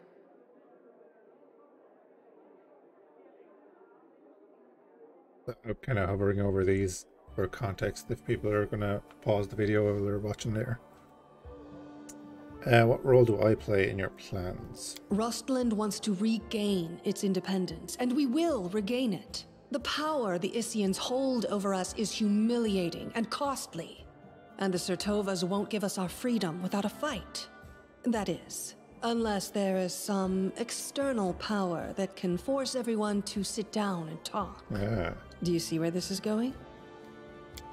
I'm kind of hovering over these for context if people are going to pause the video while they're watching there. What role do I play in your plans? Rostland wants to regain its independence, and we will regain it. The power the Issians hold over us is humiliating and costly. And the Sertovas won't give us our freedom without a fight. That is, unless there is some external power that can force everyone to sit down and talk. Do you see where this is going?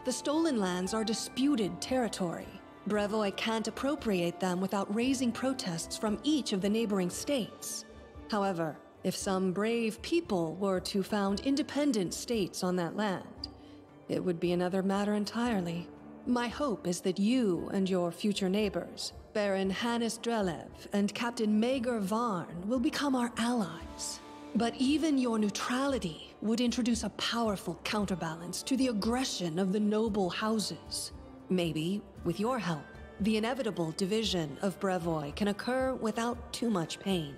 The Stolen Lands are disputed territory. Brevoy can't appropriate them without raising protests from each of the neighboring states. However, if some brave people were to found independent states on that land, it would be another matter entirely. My hope is that you and your future neighbors, Baron Hannes Drelev and Captain Maegor Varn, will become our allies. But even your neutrality would introduce a powerful counterbalance to the aggression of the noble houses. Maybe, with your help, The inevitable division of Brevoy can occur without too much pain.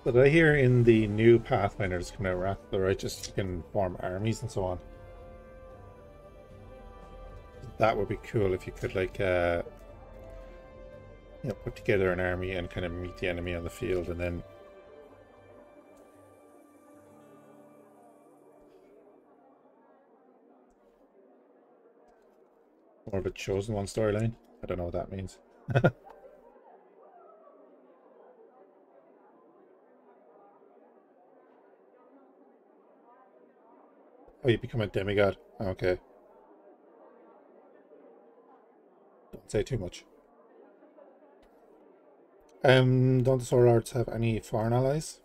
But I hear in the new Pathfinders coming out, Wrath of the Righteous, you can form armies and so on. That would be cool if you could, like, you know, put together an army and kind of meet the enemy on the field, and then more of a chosen one storyline. I don't know what that means. Oh, you become a demigod. Okay. Don't say too much. Don't the Sword Lords have any foreign allies?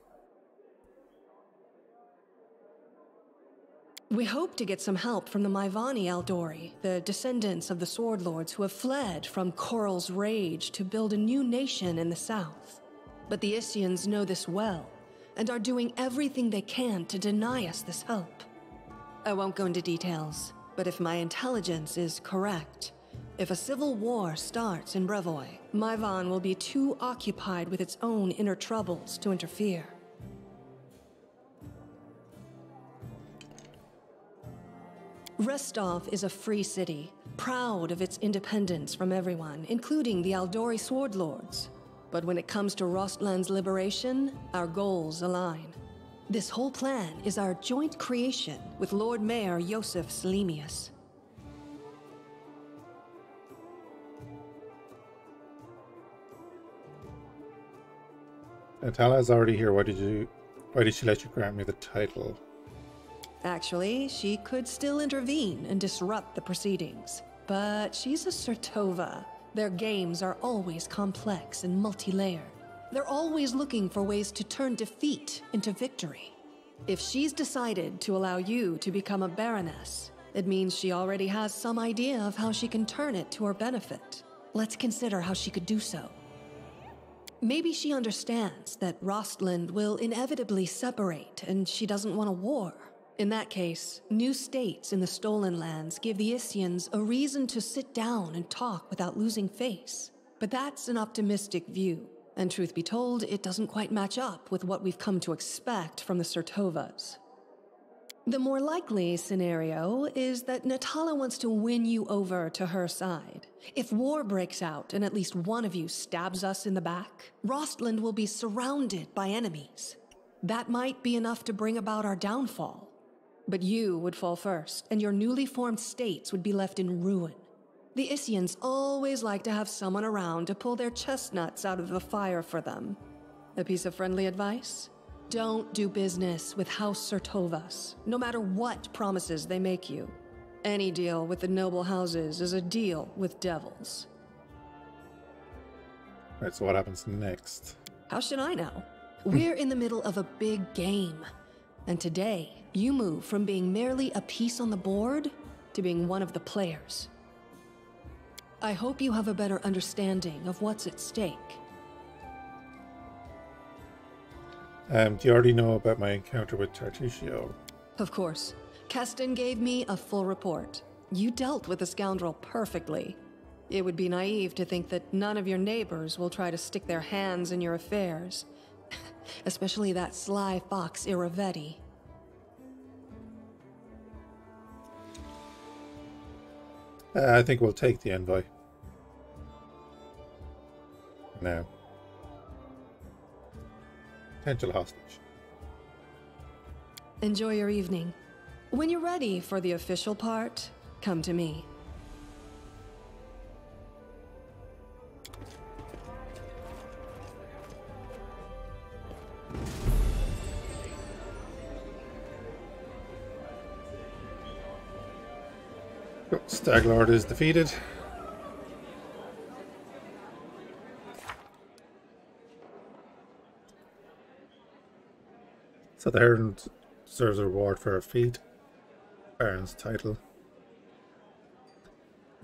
We hope to get some help from the Maivani Aldori, the descendants of the Sword Lords who have fled from Coral's rage to build a new nation in the south. But the Isians know this well, and are doing everything they can to deny us this help. I won't go into details, but if my intelligence is correct, if a civil war starts in Brevoy, Maivan will be too occupied with its own inner troubles to interfere. Restov is a free city, proud of its independence from everyone, including the Aldori Sword Lords. But when it comes to Rostland's liberation, our goals align. This whole plan is our joint creation with Lord Mayor Yosef Selimius. Natala's already here. Why did she let you grant me the title? Actually, she could still intervene and disrupt the proceedings. But she's a Sertova. Their games are always complex and multi-layered. They're always looking for ways to turn defeat into victory. If she's decided to allow you to become a Baroness, it means she already has some idea of how she can turn it to her benefit. Let's consider how she could do so. Maybe she understands that Rostland will inevitably separate and she doesn't want a war. In that case, new states in the Stolen Lands give the Isians a reason to sit down and talk without losing face. But that's an optimistic view, and truth be told, it doesn't quite match up with what we've come to expect from the Sertovas. The more likely scenario is that Natala wants to win you over to her side. If war breaks out and at least one of you stabs us in the back, Rostland will be surrounded by enemies. That might be enough to bring about our downfall. But you would fall first, and your newly formed states would be left in ruin. The Isians always like to have someone around to pull their chestnuts out of the fire for them. A piece of friendly advice? Don't do business with House Sertovas, no matter what promises they make you. Any deal with the noble houses is a deal with devils. Right, so what happens next? How should I know? We're in the middle of a big game. And today, you move from being merely a piece on the board to being one of the players. I hope you have a better understanding of what's at stake. Do you already know about my encounter with Tartusio? Of course. Keston gave me a full report. You dealt with the scoundrel perfectly. It would be naive to think that none of your neighbors will try to stick their hands in your affairs. Especially that sly fox Iravetti. I think we'll take the envoy. Now. Potential hostage. Enjoy your evening. When you're ready for the official part, come to me. Staglord is defeated. So the Herald serves a reward for a feat. Baron's title.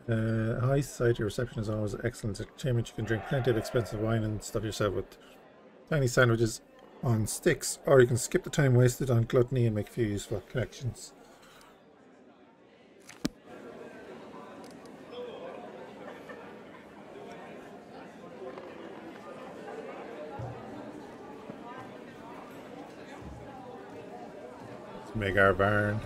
High society reception is always excellent. Entertainment, you can drink plenty of expensive wine and stuff yourself with tiny sandwiches on sticks, or you can skip the time wasted on gluttony and make a few useful connections. Make our barn.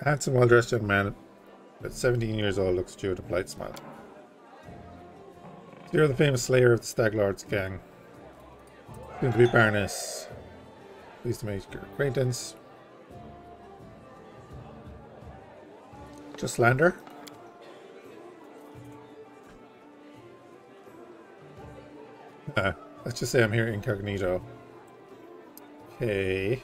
A handsome, well-dressed young man, about 17 years old, looks at you with a polite smile. You're the famous slayer of the Stag Lord's gang. Soon to be Baroness. Pleased to make your acquaintance. Just slander? Let's just say I'm here incognito. Okay.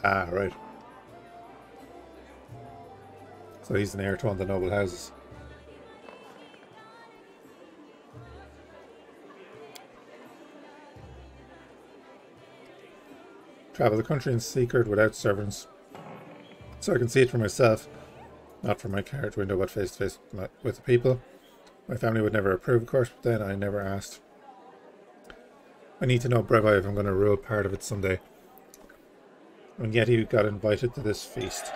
Ah, right. So he's an heir to one of the noble houses. Travel the country in secret without servants, so I can see it for myself, not from my carriage window, but face to face with the people. My family would never approve, of course, but then I never asked. I need to know Brevi if I'm going to rule part of it someday. And yet he got invited to this feast.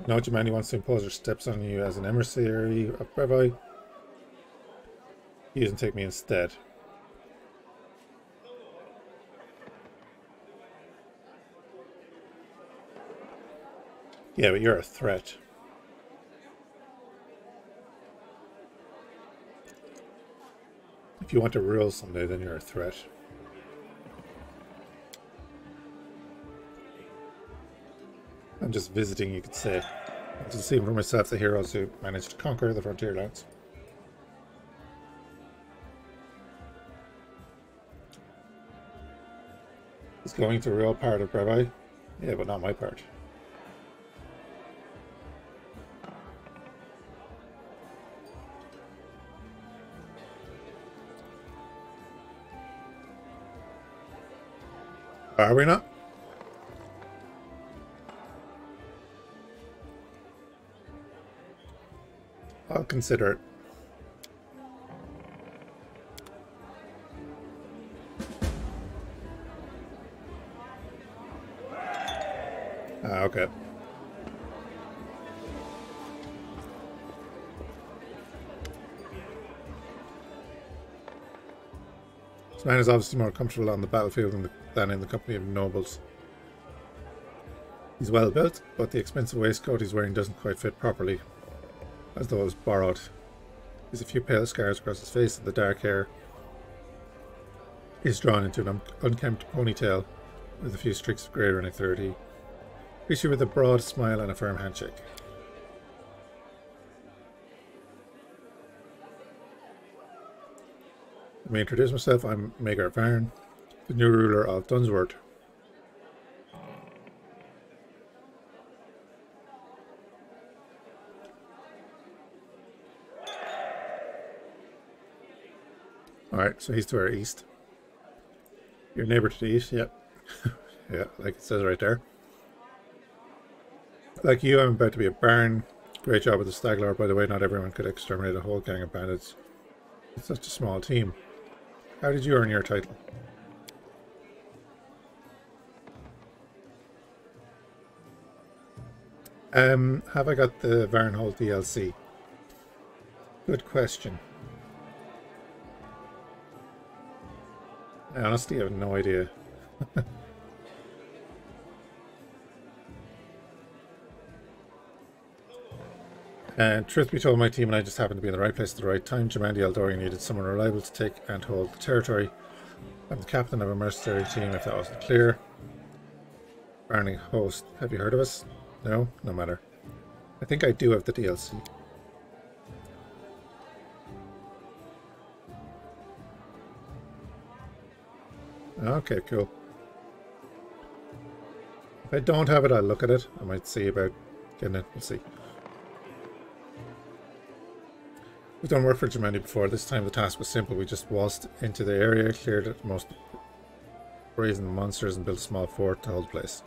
No, Jemani wants to impose her steps on you as an emissary of Brevi. He doesn't take me instead. Yeah, but you're a threat. If you want to rule someday, then you're a threat. I'm just visiting, you could say. I'm just seeing for myself the heroes who managed to conquer the frontier lands. He's going to a real part of Brevi? Yeah, but not my part. Are we not? I'll consider it. Okay. This man is obviously more comfortable on the battlefield than in the company of nobles. He's well built, but the expensive waistcoat he's wearing doesn't quite fit properly, as though it was borrowed. There's a few pale scars across his face, and the dark hair is drawn into an unkempt ponytail with a few streaks of grey running through it. He greets you with a broad smile and a firm handshake. Let me introduce myself. I'm Maegor Varn, the new ruler of Dunsword. Alright, so he's to our east. Your neighbour to the east, yep. Yeah, like it says right there. Like you, I'm about to be a baron. Great job with the Stag Lord, by the way. Not everyone could exterminate a whole gang of bandits. It's such a small team. How did you earn your title? Have I got the Varnhold DLC? Good question. I honestly have no idea. And truth be told, my team and I just happened to be in the right place at the right time. Jemandi Eldori needed someone reliable to take and hold the territory. I'm the captain of a mercenary team, if that wasn't clear. Burning host. Have you heard of us? No? No matter. I think I do have the DLC. Okay, cool. If I don't have it, I'll look at it. I might see about getting it. We'll see. We've done work for Germany before. This time the task was simple. We just waltzed into the area, cleared the most brazen monsters, and built a small fort to hold the place.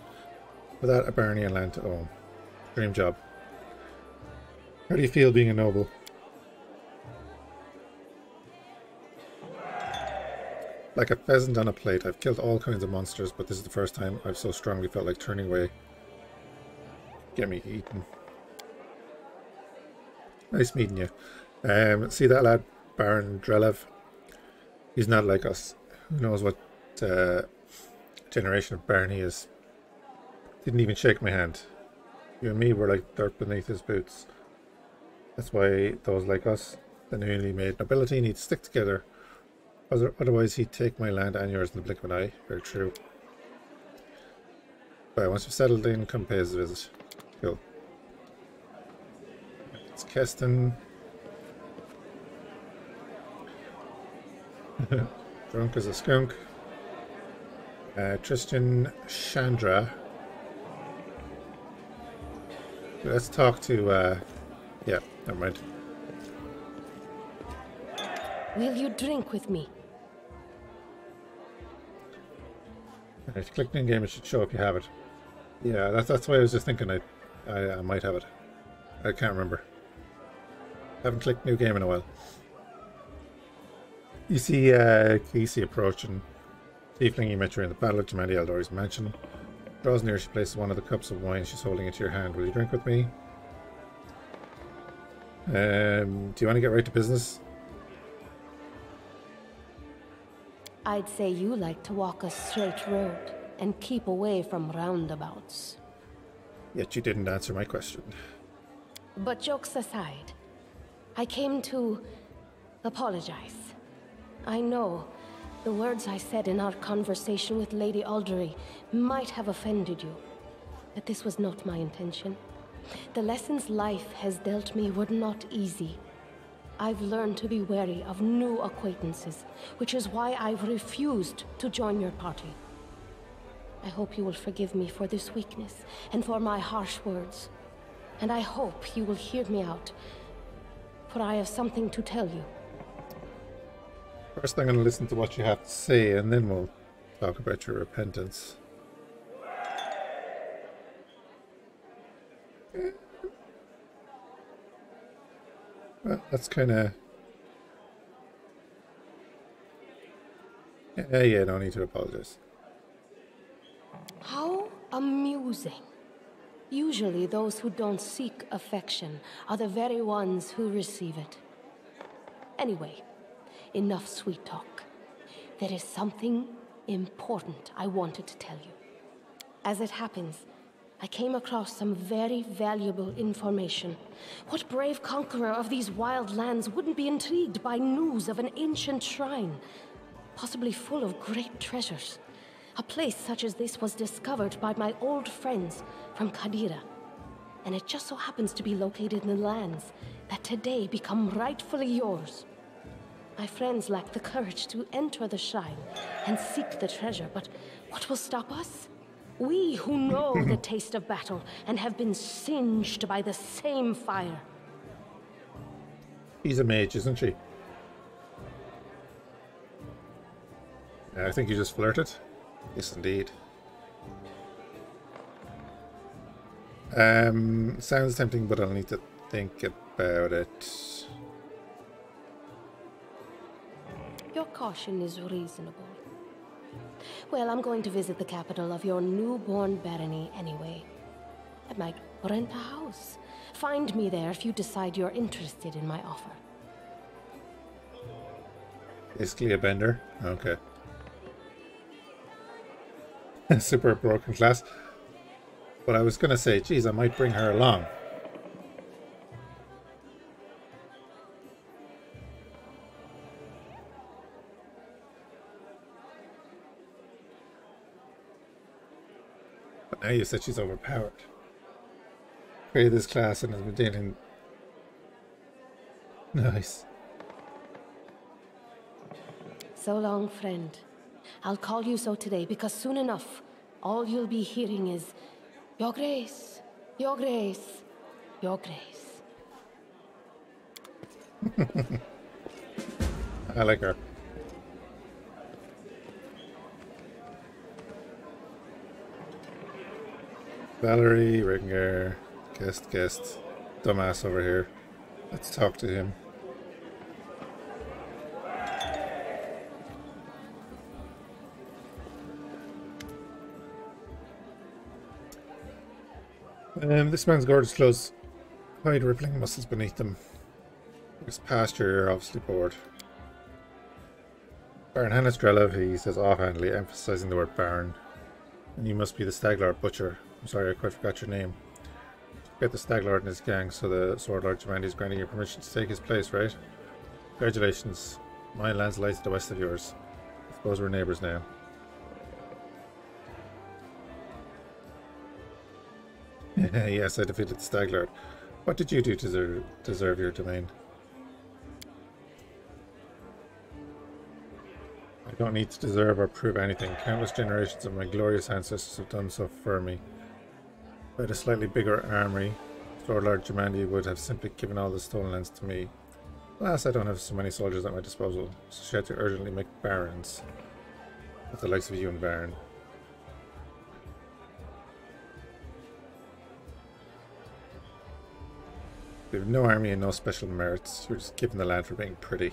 Without a barony and land to own. Dream job. How do you feel being a noble? Like a pheasant on a plate. I've killed all kinds of monsters, but this is the first time I've so strongly felt like turning away. Get me eaten. Nice meeting you. See that lad, Baron Drelev? He's not like us. Who knows what generation of Baron he is. Didn't even shake my hand. You and me were like dirt beneath his boots. That's why those like us, the newly made nobility, need to stick together. Otherwise he'd take my land and yours in the blink of an eye. Very true. But once you've settled in, come pay us a visit. Cool. It's Keston. Drunk as a skunk. Tristan Chandra. Let's talk to, yeah, never mind. Will you drink with me? If you click in game, it should show if you have it. Yeah, that's why I was just thinking I might have it. I can't remember. Haven't clicked new game in a while. You see Casey approaching. Tiefling you met during the battle at Jamandi Eldori's mansion. Draws near, she places one of the cups of wine she's holding into your hand. Will you drink with me? Do you want to get right to business? I'd say you like to walk a straight road and keep away from roundabouts. Yet you didn't answer my question. But jokes aside, I came to apologize. I know the words I said in our conversation with Lady Aldery might have offended you, but this was not my intention. The lessons life has dealt me were not easy. I've learned to be wary of new acquaintances, which is why I've refused to join your party. I hope you will forgive me for this weakness and for my harsh words. And I hope you will hear me out, for I have something to tell you. First I'm going to listen to what you have to say, and then we'll talk about your repentance. Well, that's kind of... Yeah, no need to apologize. How amusing. Usually those who don't seek affection are the very ones who receive it. Anyway, enough sweet talk. There is something important I wanted to tell you. As it happens, I came across some very valuable information. What brave conqueror of these wild lands wouldn't be intrigued by news of an ancient shrine, possibly full of great treasures? A place such as this was discovered by my old friends from Kadira, and it just so happens to be located in the lands that today become rightfully yours. My friends lack the courage to enter the shrine and seek the treasure, but what will stop us? We who know the taste of battle and have been singed by the same fire. She's a mage, isn't she? I think you just flirted. Yes, indeed. Sounds tempting, but I'll need to think about it. Your caution is reasonable. Well, I'm going to visit the capital of your newborn barony anyway. I might rent a house. Find me there if you decide you're interested in my offer. Basically a bender? Okay. Super broken class. But I was going to say, geez, I might bring her along. But now you said she's overpowered. Created this class and has been dating. Nice. So long, friend. I'll call you so today because soon enough, all you'll be hearing is, Your Grace, Your Grace, Your Grace. I like her. Valerie, Ringer, guest, dumbass over here. Let's talk to him. This man's gorgeous clothes hide rippling muscles beneath them. His pasture, you're obviously bored. Baron Hannes Drelov, he says offhandedly, emphasizing the word Baron. And you must be the Staglord Butcher. I'm sorry, I quite forgot your name. Get the Staglord and his gang, so the Sword Lord Jamandi is granting you permission to take his place, right? Congratulations. My lands lie to the west of yours. I suppose we're neighbours now. Yes, I defeated the Staglord. What did you do to deserve your domain? I don't need to deserve or prove anything. Countless generations of my glorious ancestors have done so for me. If I had a slightly bigger army, Lord Jamandi would have simply given all the stolen lands to me. Alas, I don't have so many soldiers at my disposal, so she had to urgently make barons. With the likes of you and Baron. We have no army and no special merits. You're just given the land for being pretty.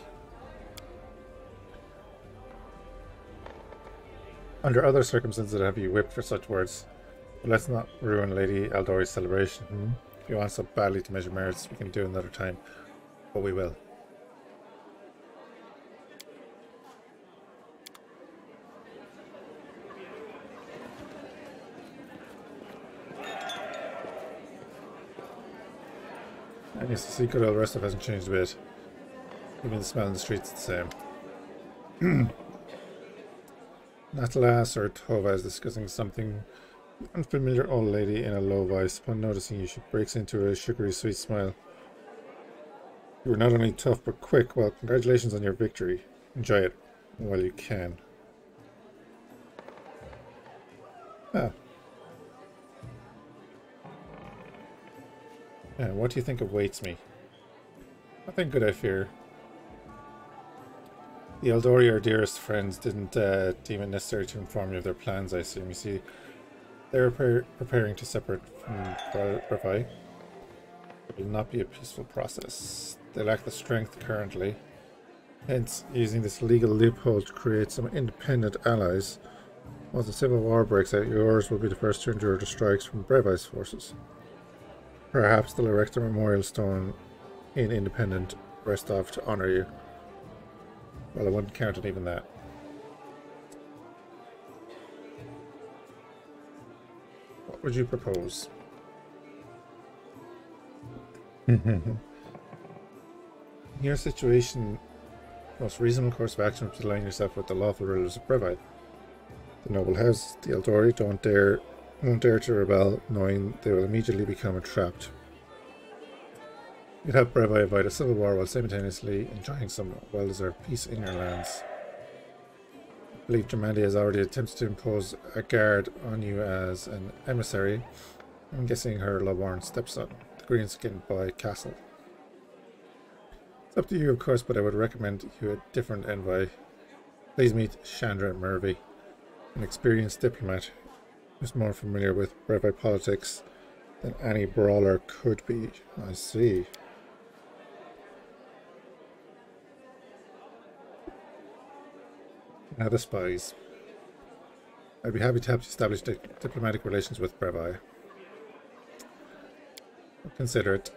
Under other circumstances, I'd have you whipped for such words. But let's not ruin Lady Aldori's celebration. If you want so badly to measure merits, we can do it another time. But we will. And yes, the secret old rest of hasn't changed a bit. Even the smell in the streets is the same. Nathalas or Tova is discussing something. The unfamiliar old lady in a low voice. Upon noticing you, she breaks into a sugary sweet smile. You were not only tough but quick. Well, congratulations on your victory. Enjoy it while you can. Ah. Yeah, what do you think awaits me? Nothing good, I fear. The Eldori, our dearest friends, didn't deem it necessary to inform you of their plans, I assume. You see, they're preparing to separate from Brevi. It will not be a peaceful process. They lack the strength currently. Hence, using this legal loophole to create some independent allies. Once the civil war breaks out, yours will be the first to endure the strikes from Brevi's forces. Perhaps they'll erect a memorial stone in Independent Restov to honor you. Well, I wouldn't count on even that. What would you propose? In your situation, the most reasonable course of action would be align yourself with the lawful rulers of Brevi. The noble house, the Eldori, won't dare to rebel, knowing they will immediately become trapped. You'd help Brevi avoid a civil war while simultaneously enjoying some well-deserved peace in your lands. I believe Jamandi has already attempted to impose a guard on you as an emissary. I'm guessing her lowborn stepson, the Greenskinned Boy Castle. It's up to you, of course, but I would recommend you a different envoy. Please meet Chandra Murphy, an experienced diplomat who's more familiar with Brevi politics than any brawler could be. I see. Now the spies. I'd be happy to help you establish diplomatic relations with Brevi. Consider it.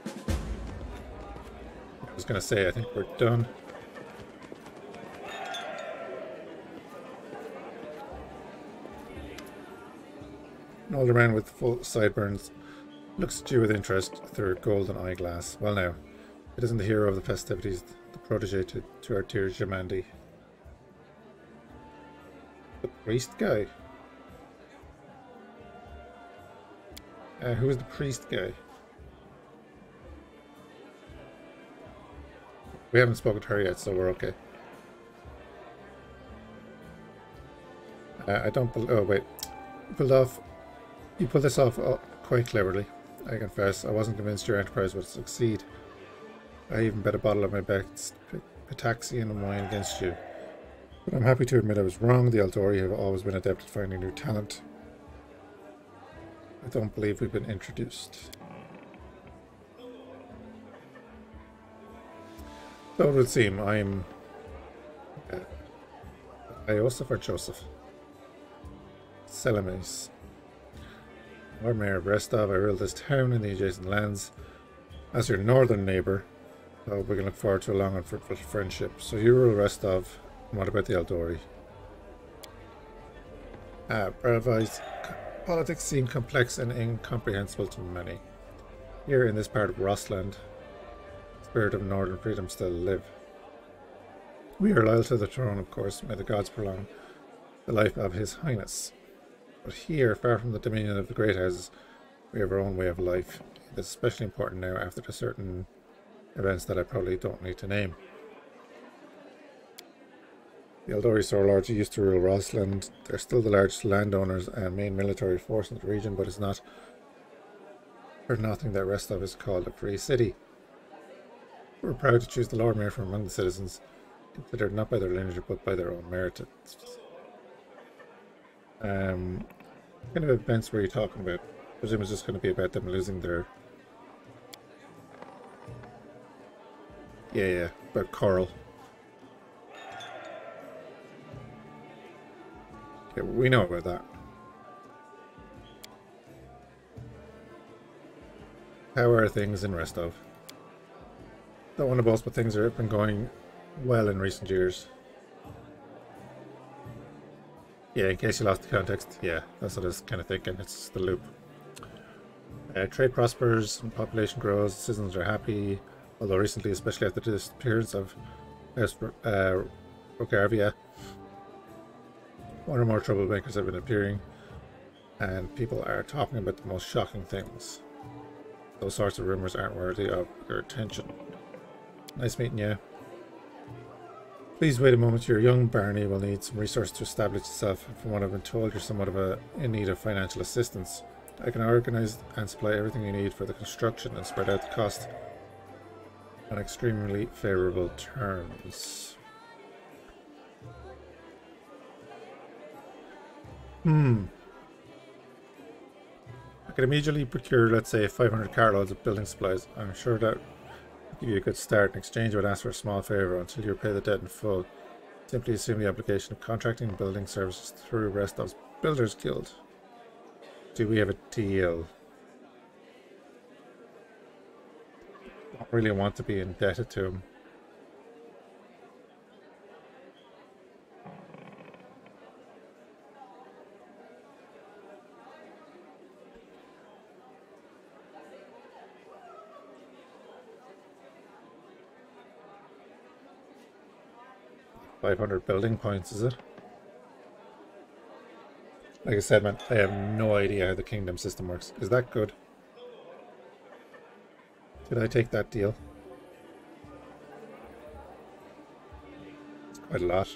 I was going to say, I think we're done. An older man with full sideburns looks at you with interest through a golden eyeglass. Well now, it isn't the hero of the festivities, the protege to our dear Jamandi. The priest guy? Who is the priest guy? We haven't spoken to her yet, so we're okay. I don't believe... Oh, wait. You pulled this off quite cleverly. I confess, I wasn't convinced your enterprise would succeed. I even bet a bottle of my best Pitaxian wine against you. But I'm happy to admit I was wrong. The Eldori have always been adept at finding new talent. I don't believe we've been introduced. So it would seem I'm... Iosif or Joseph? Selamis. Lord Mayor of Restov, I rule this town and the adjacent lands. As your northern neighbour, we can look forward to a long and fruitful friendship. So you rule Restov, and what about the Eldori? Brevise, politics seem complex and incomprehensible to many. Here in this part of Rosland, the spirit of northern freedom still live. We are loyal to the throne, of course. May the gods prolong the life of His Highness. But here, far from the dominion of the great houses, we have our own way of life. It is especially important now after the certain events that I probably don't need to name. The Eldori Lords used to rule Rosland. They're still the largest landowners and main military force in the region, but it's not for nothing that Restov is called a free city. We're proud to choose the Lord Mayor from among the citizens, considered not by their lineage but by their own merit. What kind of events were you talking about? I presume it's just going to be about them losing their... Yeah, about Coral. Yeah, we know about that. How are things in Restov? Don't want to boast, but things have been going well in recent years. Yeah, in case you lost the context, yeah, that's what I was kind of thinking. It's the loop. Trade prospers, and population grows, citizens are happy, although recently, especially after the disappearance of House Rogarvia, one or more troublemakers have been appearing, and people are talking about the most shocking things. Those sorts of rumors aren't worthy of your attention. Nice meeting you. Please wait a moment. Your young Barney will need some resources to establish itself. From what I've been told, you're somewhat of in need of financial assistance. I can organize and supply everything you need for the construction and spread out the cost on extremely favorable terms. I can immediately procure, let's say, 500 carloads of building supplies. I'm sure that give you a good start. In exchange, I would ask for a small favour until you repay the debt in full. Simply assume the application of contracting and building services through Restov's Builders Guild. Do we have a deal? Don't really want to be indebted to him. $500 building points, is it? Like I said, man, I have no idea how the kingdom system works. Is that good? Did I take that deal? It's quite a lot.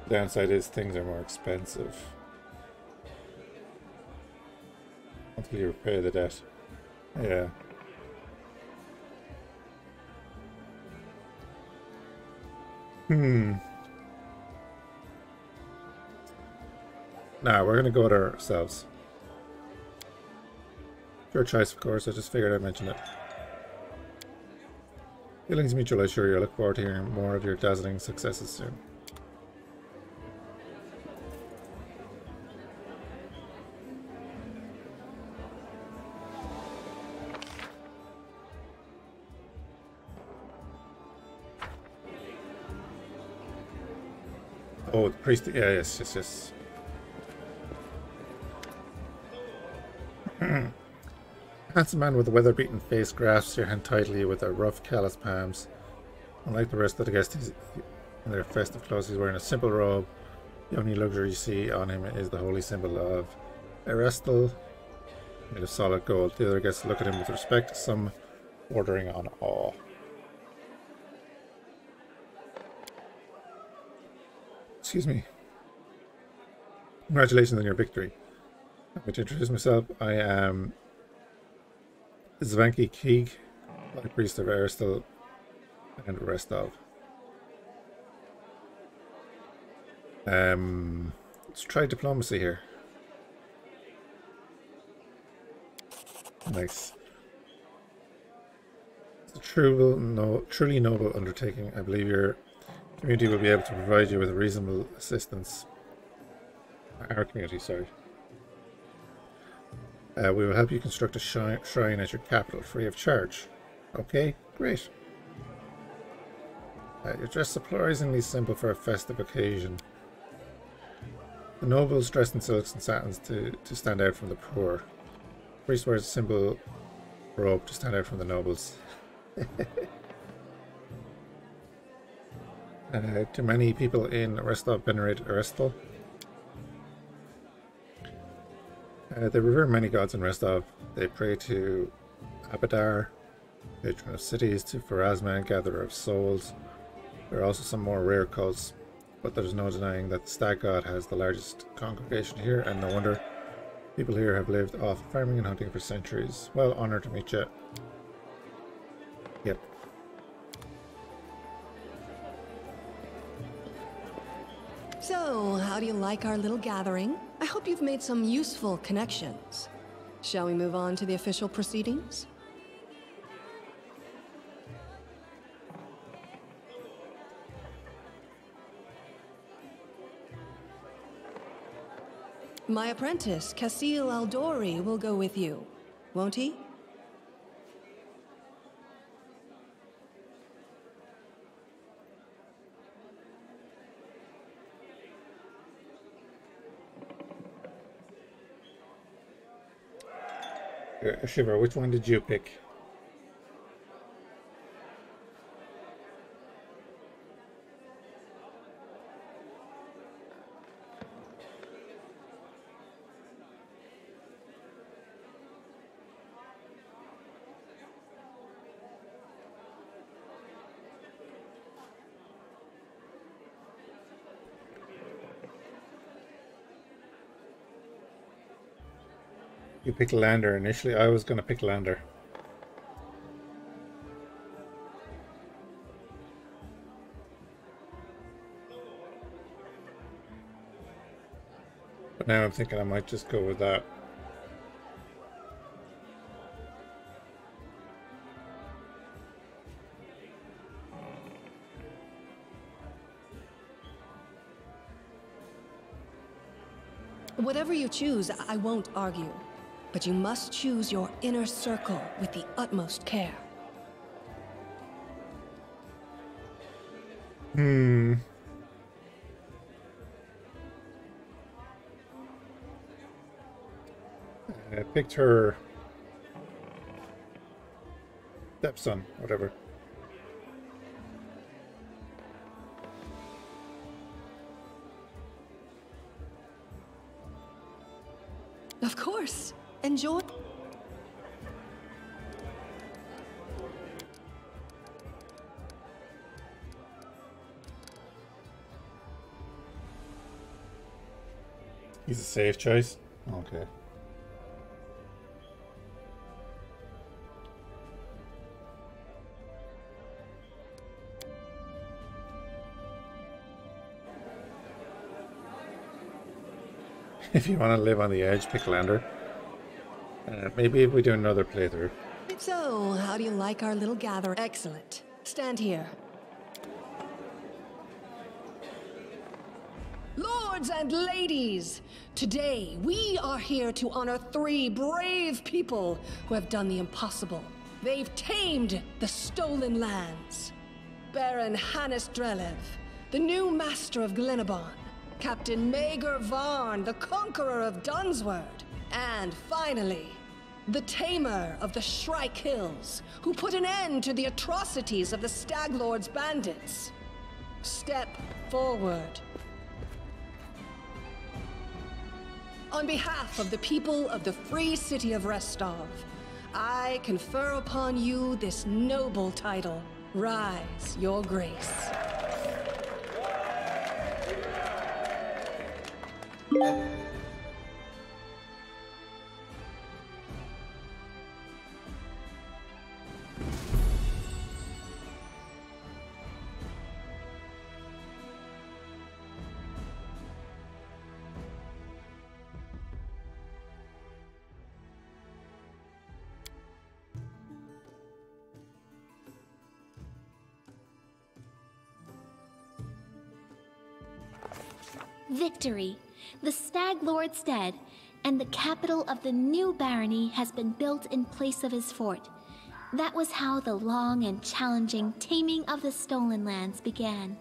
The downside is things are more expensive. Until you repay the debt. Yeah. Nah, we're gonna go there ourselves. Your choice, of course. I just figured I'd mention it. Feelings mutual, I assure you. I look forward to hearing more of your dazzling successes soon. Oh, the priest. Yeah, yes. Handsome man with a weather-beaten face grasps your hand tightly with a rough, callous palms. Unlike the rest of the guests in their festive clothes, he's wearing a simple robe. The only luxury you see on him is the holy symbol of Erestal, made of solid gold. The other guests look at him with respect, some bordering on awe. Excuse me. Congratulations on your victory. Let me to introduce myself. I am Zvanky Keeg, Black Priest of Aristal and Restov. Let's try diplomacy here. Nice. It's a truly noble undertaking. I believe your community will be able to provide you with reasonable assistance. Our community, sorry. We will help you construct a shrine at your capital, free of charge. Okay, great. Your dress surprisingly simple for a festive occasion. The nobles dressed in silks and satins to stand out from the poor. The priest wears a simple robe to stand out from the nobles. Do many people in Restov venerate Aristal? They revere many gods in Restov. They pray to Abadar, patron of cities, to Pharasma, gatherer of souls. There are also some more rare cults, but there's no denying that the stag god has the largest congregation here, and no wonder. People here have lived off farming and hunting for centuries. Well, honored to meet you. Yep. So, how do you like our little gathering? I hope you've made some useful connections. Shall we move on to the official proceedings? My apprentice, Casil Aldori, will go with you, won't he? Shiva, which one did you pick? You picked Lander initially. I was going to pick Lander. But now I'm thinking I might just go with that. Whatever you choose, I won't argue. But you must choose your inner circle with the utmost care. I picked her stepson, whatever. Of course. Enjoy. He's a safe choice. Okay. If you want to live on the edge, pick Lander. Maybe if we do another playthrough. So, how do you like our little gathering? Excellent. Stand here. Lords and ladies, today we are here to honor 3 brave people who have done the impossible. They've tamed the stolen lands. Baron Hannes Drelev, the new master of Glenabon. Captain Maegor Varn, the conqueror of Dunsword. And finally, the tamer of the Shrike Hills, who put an end to the atrocities of the Stag Lord's bandits. Step forward. On behalf of the people of the free city of Restov, I confer upon you this noble title. Rise, your grace. Victory! The Stag Lord's dead, and the capital of the new barony has been built in place of his fort. That was how the long and challenging taming of the stolen lands began.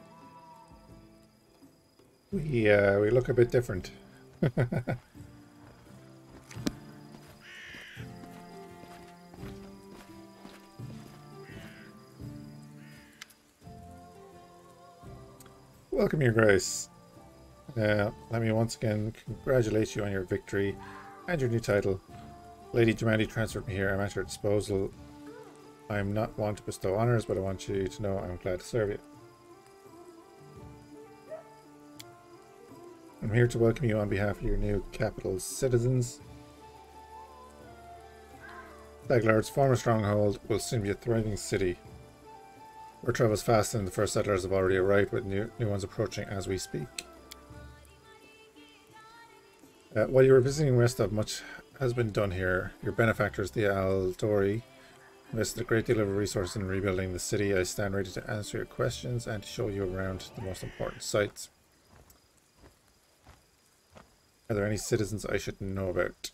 We look a bit different. Welcome, Your Grace. Let me once again congratulate you on your victory and your new title. Lady Jemandi transferred me here. I'm at your disposal. I'm not one to bestow honors, but I want you to know I'm glad to serve you. I'm here to welcome you on behalf of your new capital's citizens. Staglord's former stronghold will soon be a thriving city. Word travels fast and the first settlers have already arrived, with new ones approaching as we speak. While you were visiting Restov, much has been done here. Your benefactors, the Aldori, invested a great deal of resources in rebuilding the city. I stand ready to answer your questions and to show you around the most important sites. Are there any citizens I should know about?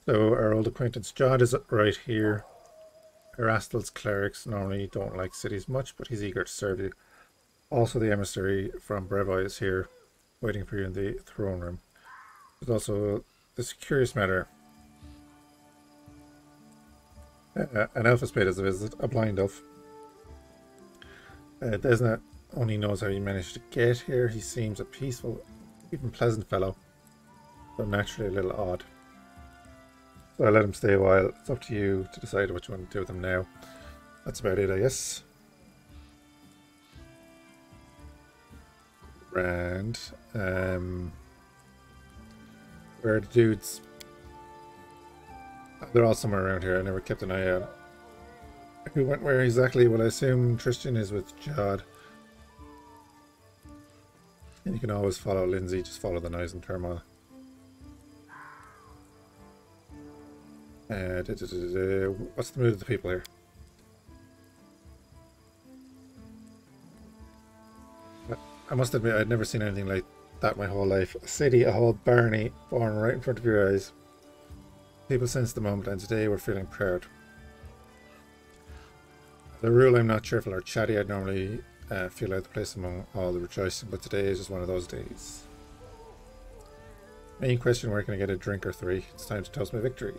So our old acquaintance Jod is right here. Erastel's clerics normally don't like cities much, but he's eager to serve you. Also, the emissary from Brevi is here, waiting for you in the throne room. There's also this curious matter. An elf has paid us a visit, a blind elf. Desna only knows how he managed to get here. He seems a peaceful, even pleasant fellow, though naturally a little odd. So I let him stay a while. It's up to you to decide what you want to do with him now. That's about it, I guess. And where are the dudes? They're all somewhere around here. I never kept an eye out. Who went where exactly? Well, I assume Tristan is with Jod. And you can always follow Lindsay. Just follow the noise and turmoil. What's the mood of the people here? I must admit, I'd never seen anything like that my whole life. A city, a whole barony, born right in front of your eyes. People sensed the moment, and today we're feeling proud. The rule, I'm not cheerful or chatty. I'd normally feel out of place among all the rejoicing, but today is just one of those days. Main question, where can I get a drink or three? It's time to toast my victory.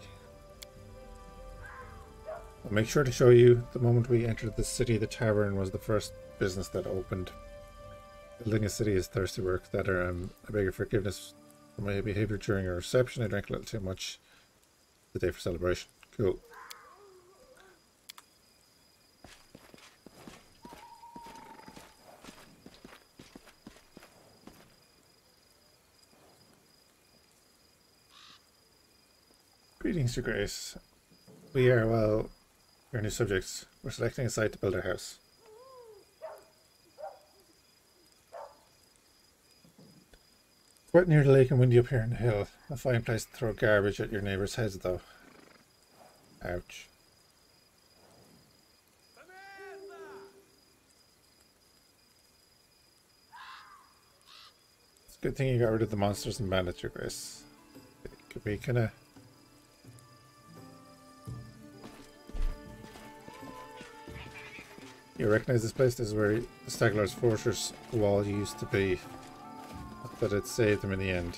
I'll make sure to show you. The moment we entered the city, the tavern was the first business that opened. Building a city is thirsty work. I beg your forgiveness for my behavior during your reception. I drank a little too much the day for celebration. Cool. Greetings, Your Grace. We are, well, your new subjects. We're selecting a site to build our house. Quite near the lake and windy up here on the hill. A fine place to throw garbage at your neighbours' heads, though. Ouch. It's a good thing you got rid of the monsters and bandits, Your Grace. It could be kinda... You recognize this place? This is where the Staglord's fortress wall used to be. But it saved them in the end.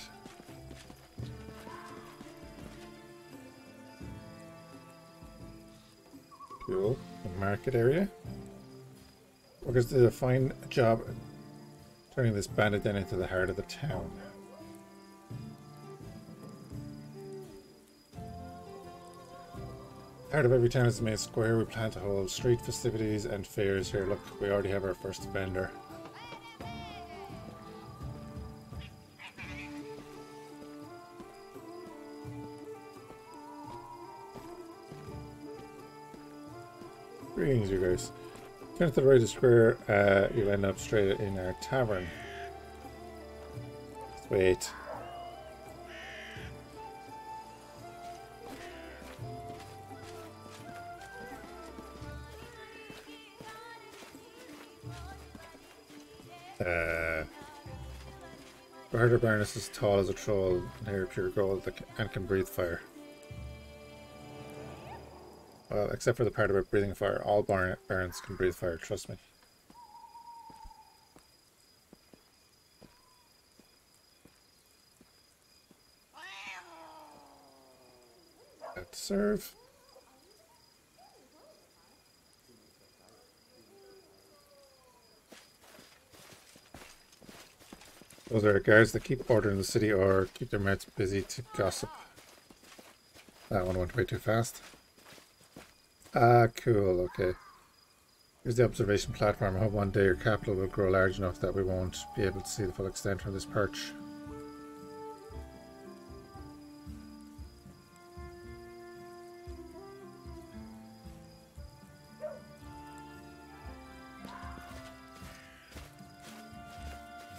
Cool. The market area. Workers did a fine job turning this bandit den into the heart of the town. Part of every town is the main square. We plan to hold street festivities and fairs here. Look, we already have our first vendor. Greetings, you guys. Turn to the right of the square, you'll end up straight in our tavern. Let's wait. Barter Baron is as tall as a troll, and hair pure gold, and can breathe fire. Well, except for the part about breathing fire, all barons can breathe fire, trust me. Serve. Those are guards that keep order in the city or keep their mouths busy to gossip. That one went way too fast. Ah, cool, okay. Here's the observation platform. I hope one day your capital will grow large enough that we won't be able to see the full extent from this perch.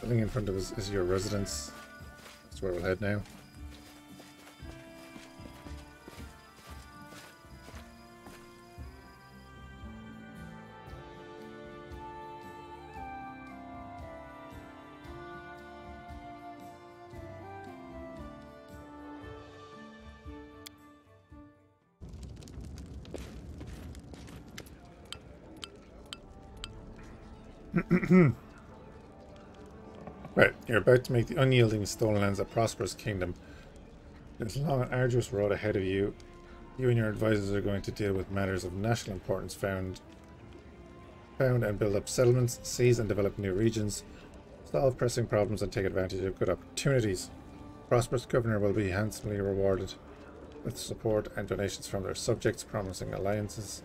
Building in front of us is your residence. That's where we'll head now. Right, you're about to make the unyielding Stolen Lands a prosperous kingdom. There's a long and arduous road ahead of you. You and your advisors are going to deal with matters of national importance, found and build up settlements, seize and develop new regions, solve pressing problems and take advantage of good opportunities. A prosperous governor will be handsomely rewarded with support and donations from their subjects, promising alliances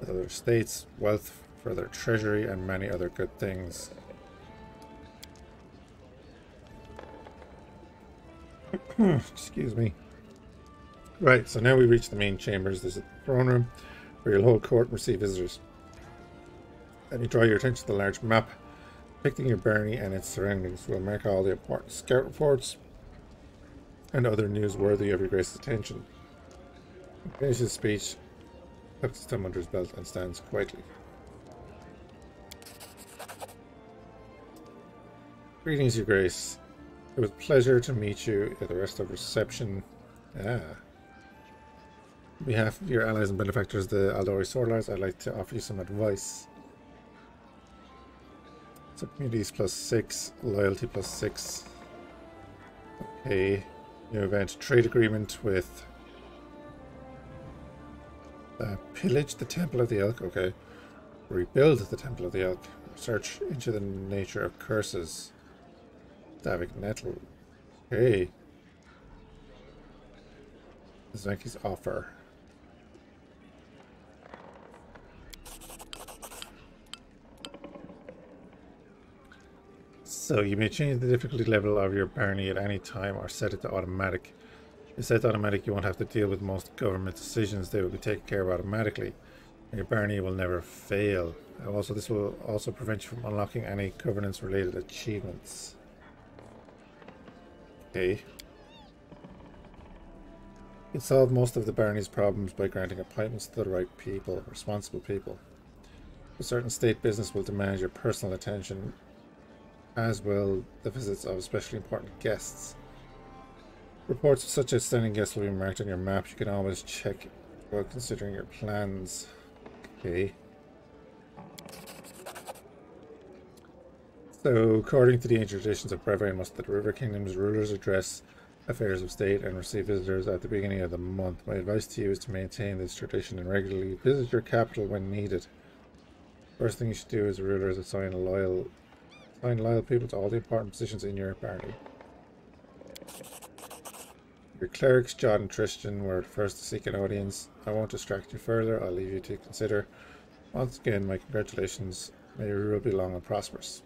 with other states, wealth for their treasury, and many other good things. Excuse me. Right, so now we reach the main chambers. There's a throne room where you'll hold court and receive visitors. Then you draw your attention to the large map. Depicting your barony and its surroundings will mark all the important scout reports and other news worthy of your grace's attention. He finishes his speech, puts his thumb under his belt, and stands quietly. Greetings, your grace. It was a pleasure to meet you at the rest of reception. On behalf of your allies and benefactors, the Aldori Swordlords, I'd like to offer you some advice. So communities +6, loyalty +6. Okay. New event, trade agreement with pillage the Temple of the Elk. Okay. Rebuild the Temple of the Elk. Research into the nature of curses. Davik Nettle. Okay. Zanki's offer. So you may change the difficulty level of your barony at any time or set it to automatic. If you set to automatic, you won't have to deal with most government decisions. They will be taken care of automatically. And your barony will never fail. Also, this will also prevent you from unlocking any governance related achievements. Okay. You can solve most of the barony's problems by granting appointments to the right people, responsible people. A certain state business will demand your personal attention, as will the visits of especially important guests. Reports of such outstanding guests will be marked on your map. You can always check while considering your plans. Okay. So, according to the ancient traditions of Brevard, most of the River Kingdom's rulers address affairs of state and receive visitors at the beginning of the month. My advice to you is to maintain this tradition and regularly visit your capital when needed. First thing you should do as a ruler is assign loyal people to all the important positions in your barony. Your clerics, John and Tristan, were the first to seek an audience. I won't distract you further. I'll leave you to consider. Once again, my congratulations. May your rule be long and prosperous.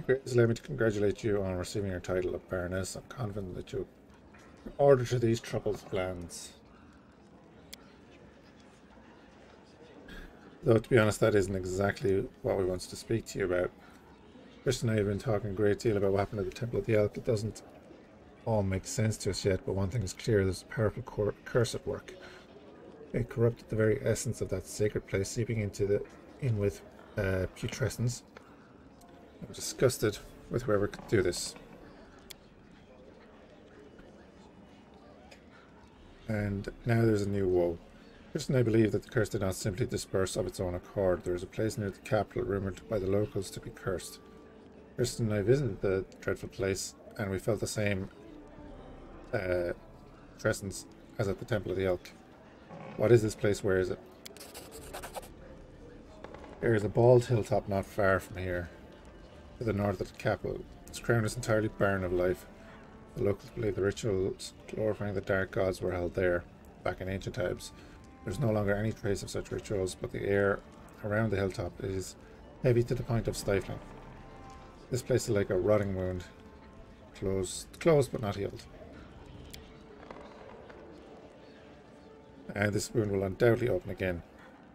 Please allow me to congratulate you on receiving your title of Baroness. I'm confident that you'll order to these troubled lands. Though, to be honest, that isn't exactly what we wanted to speak to you about. Chris and I have been talking a great deal about what happened at the Temple of the Elk. It doesn't all make sense to us yet, but one thing is clear: there's a powerful curse at work. It corrupted the very essence of that sacred place, seeping in with putrescence. I'm disgusted with whoever could do this. And now there's a new woe. Chris and I believe that the curse did not simply disperse of its own accord. There is a place near the capital rumoured by the locals to be cursed. Chris and I visited the dreadful place, and we felt the same presence as at the Temple of the Elk. What is this place? Where is it? There is a bald hilltop not far from here, to the north of the capital. Its crown is entirely barren of life. The locals believe the rituals glorifying the dark gods were held there, back in ancient times. There's no longer any trace of such rituals, but the air around the hilltop is heavy to the point of stifling. This place is like a rotting wound, closed but not healed. And this wound will undoubtedly open again.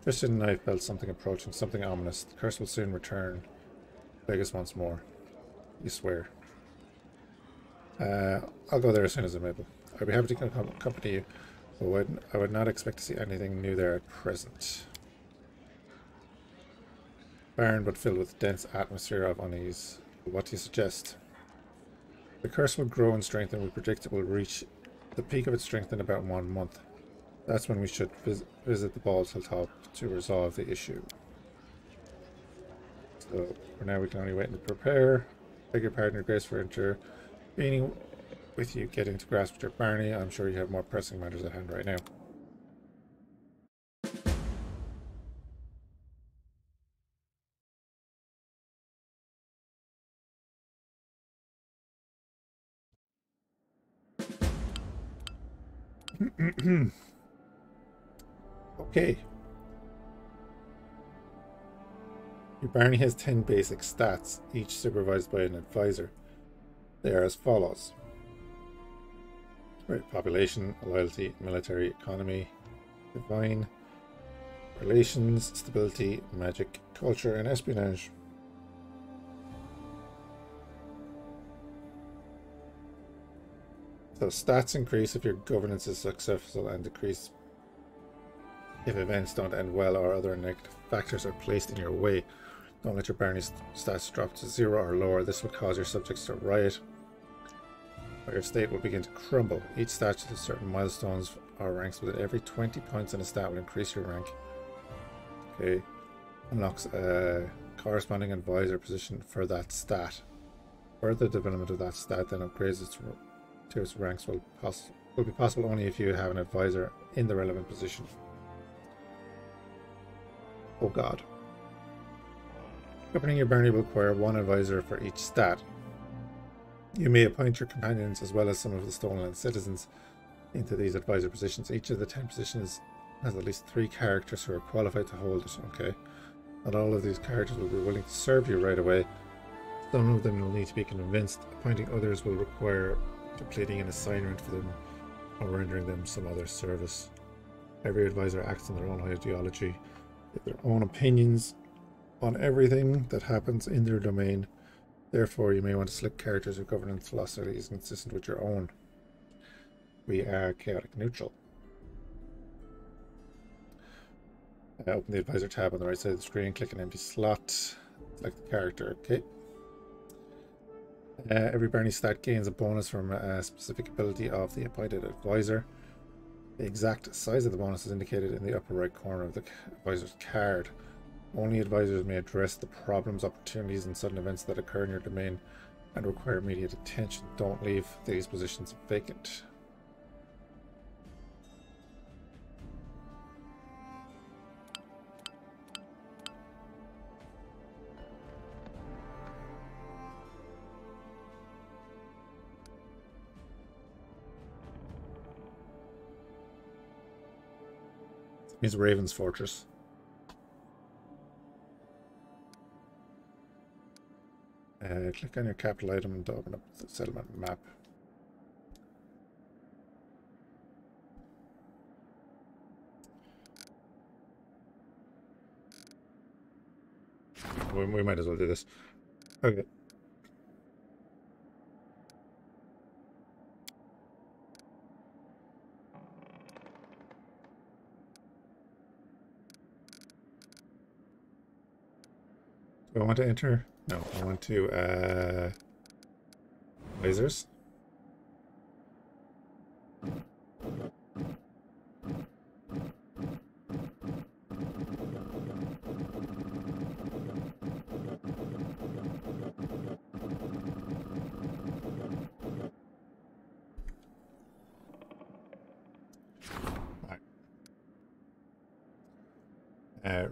Christian and I felt something approaching, something ominous. The curse will soon return, plague us once more. You swear. I'll go there as soon as I'm able. I'd be happy to accompany you, but I would not expect to see anything new there at present. Barren but filled with a dense atmosphere of unease. What do you suggest? The curse will grow in strength, and we predict it will reach the peak of its strength in about 1 month. That's when we should visit the Bald Hilltop to resolve the issue. So for now we can only wait and prepare. Beg your pardon, Your Grace, for intervening with you getting to grasp with your Barney. I'm sure you have more pressing matters at hand right now. Okay. Your Barney has 10 basic stats, each supervised by an advisor. They are as follows. Right, population, loyalty, military, economy, divine, relations, stability, magic, culture, and espionage. So stats increase if your governance is successful and decrease if events don't end well or other negative factors are placed in your way. Don't let your Barney's stats drop to 0 or lower. This will cause your subjects to riot, or your state will begin to crumble. Each stat to certain milestones or ranks with it. Every 20 points in a stat will increase your rank. Okay. Unlocks a corresponding advisor position for that stat. Further development of that stat then upgrades it to its ranks will be possible only if you have an advisor in the relevant position. Oh god. Opening your Barney will require 1 advisor for each stat. You may appoint your companions as well as some of the Stoneland citizens into these advisor positions. Each of the 10 positions has at least 3 characters who are qualified to hold it. Okay. Not all of these characters will be willing to serve you right away. Some of them will need to be convinced. Appointing others will require completing an assignment for them or rendering them some other service. Every advisor acts on their own ideology, with their own opinions on everything that happens in their domain. Therefore, you may want to select characters whose governance philosophy is consistent with your own. We are chaotic neutral. Open the advisor tab on the right side of the screen, click an empty slot, select the character. Okay. Every Barney stat gains a bonus from a specific ability of the appointed advisor. The exact size of the bonus is indicated in the upper right corner of the advisor's card. Only advisors may address the problems, opportunities, and sudden events that occur in your domain and require immediate attention. Don't leave these positions vacant. Means Raven's Fortress. Click on your capital item to open up the settlement map. We might as well do this. Okay. Do I want to enter? No, I want to, lasers.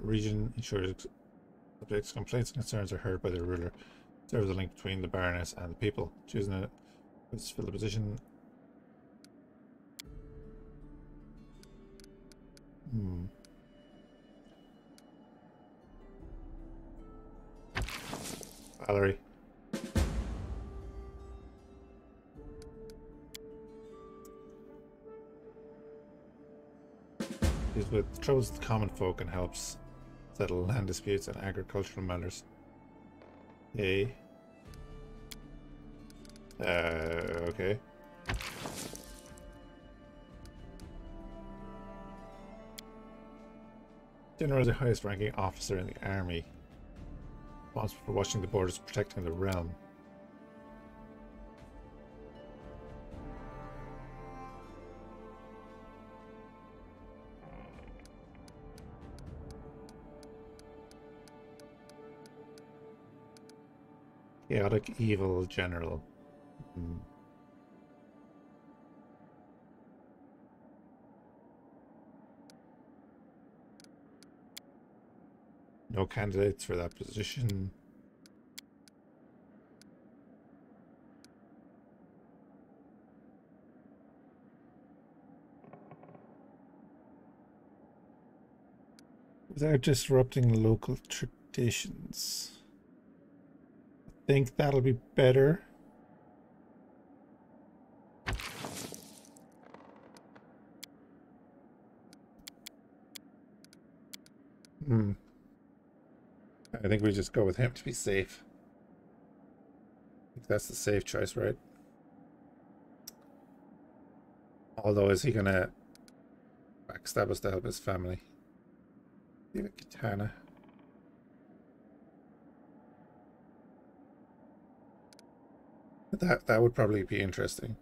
Region ensures subjects' complaints and concerns are heard by their ruler. Serve the link between the Baroness and the people. Choosing it, let's fill the position. Valerie. Deals with troubles with common folk and helps settle land disputes and agricultural matters. Okay. Okay. General is the highest ranking officer in the army. Responsible for watching the borders, protecting the realm. Chaotic evil general. No candidates for that position. Without disrupting local traditions. I think that'll be better. I think we just go with him to be safe. I think that's the safe choice, right? Although, is he gonna backstab us to help his family? Leave a katana. That would probably be interesting.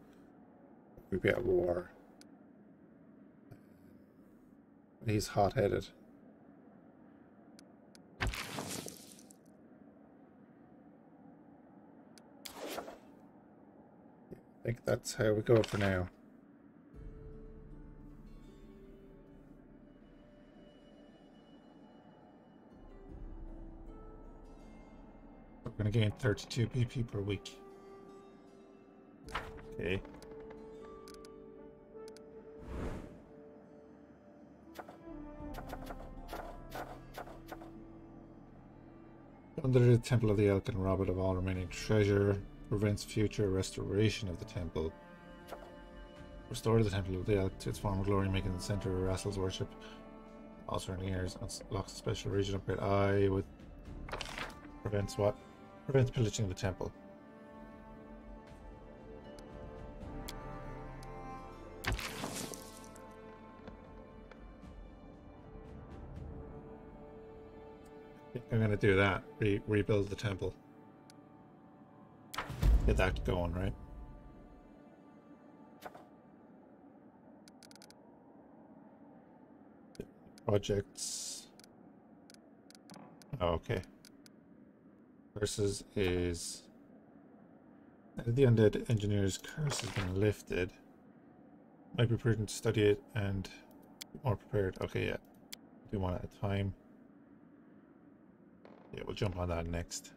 We'd be at war. He's hot-headed. I think that's how we go for now. We're going to gain 32 BP per week. Okay. Under the Temple of the Elk and rob it of all remaining treasure. Prevents future restoration of the temple. Restore the Temple of the Elk to its former glory, making the center of Rassal's worship. Also in years, unlocks a special region upgrade. I would prevents what? Prevents pillaging of the temple. I'm gonna do that. Rebuild the temple. Get that going, right? Projects. Oh, okay. Curses is... The undead engineer's curse has been lifted. Might be prudent to study it and be more prepared. Okay, yeah. Do one at a time. Yeah, we'll jump on that next.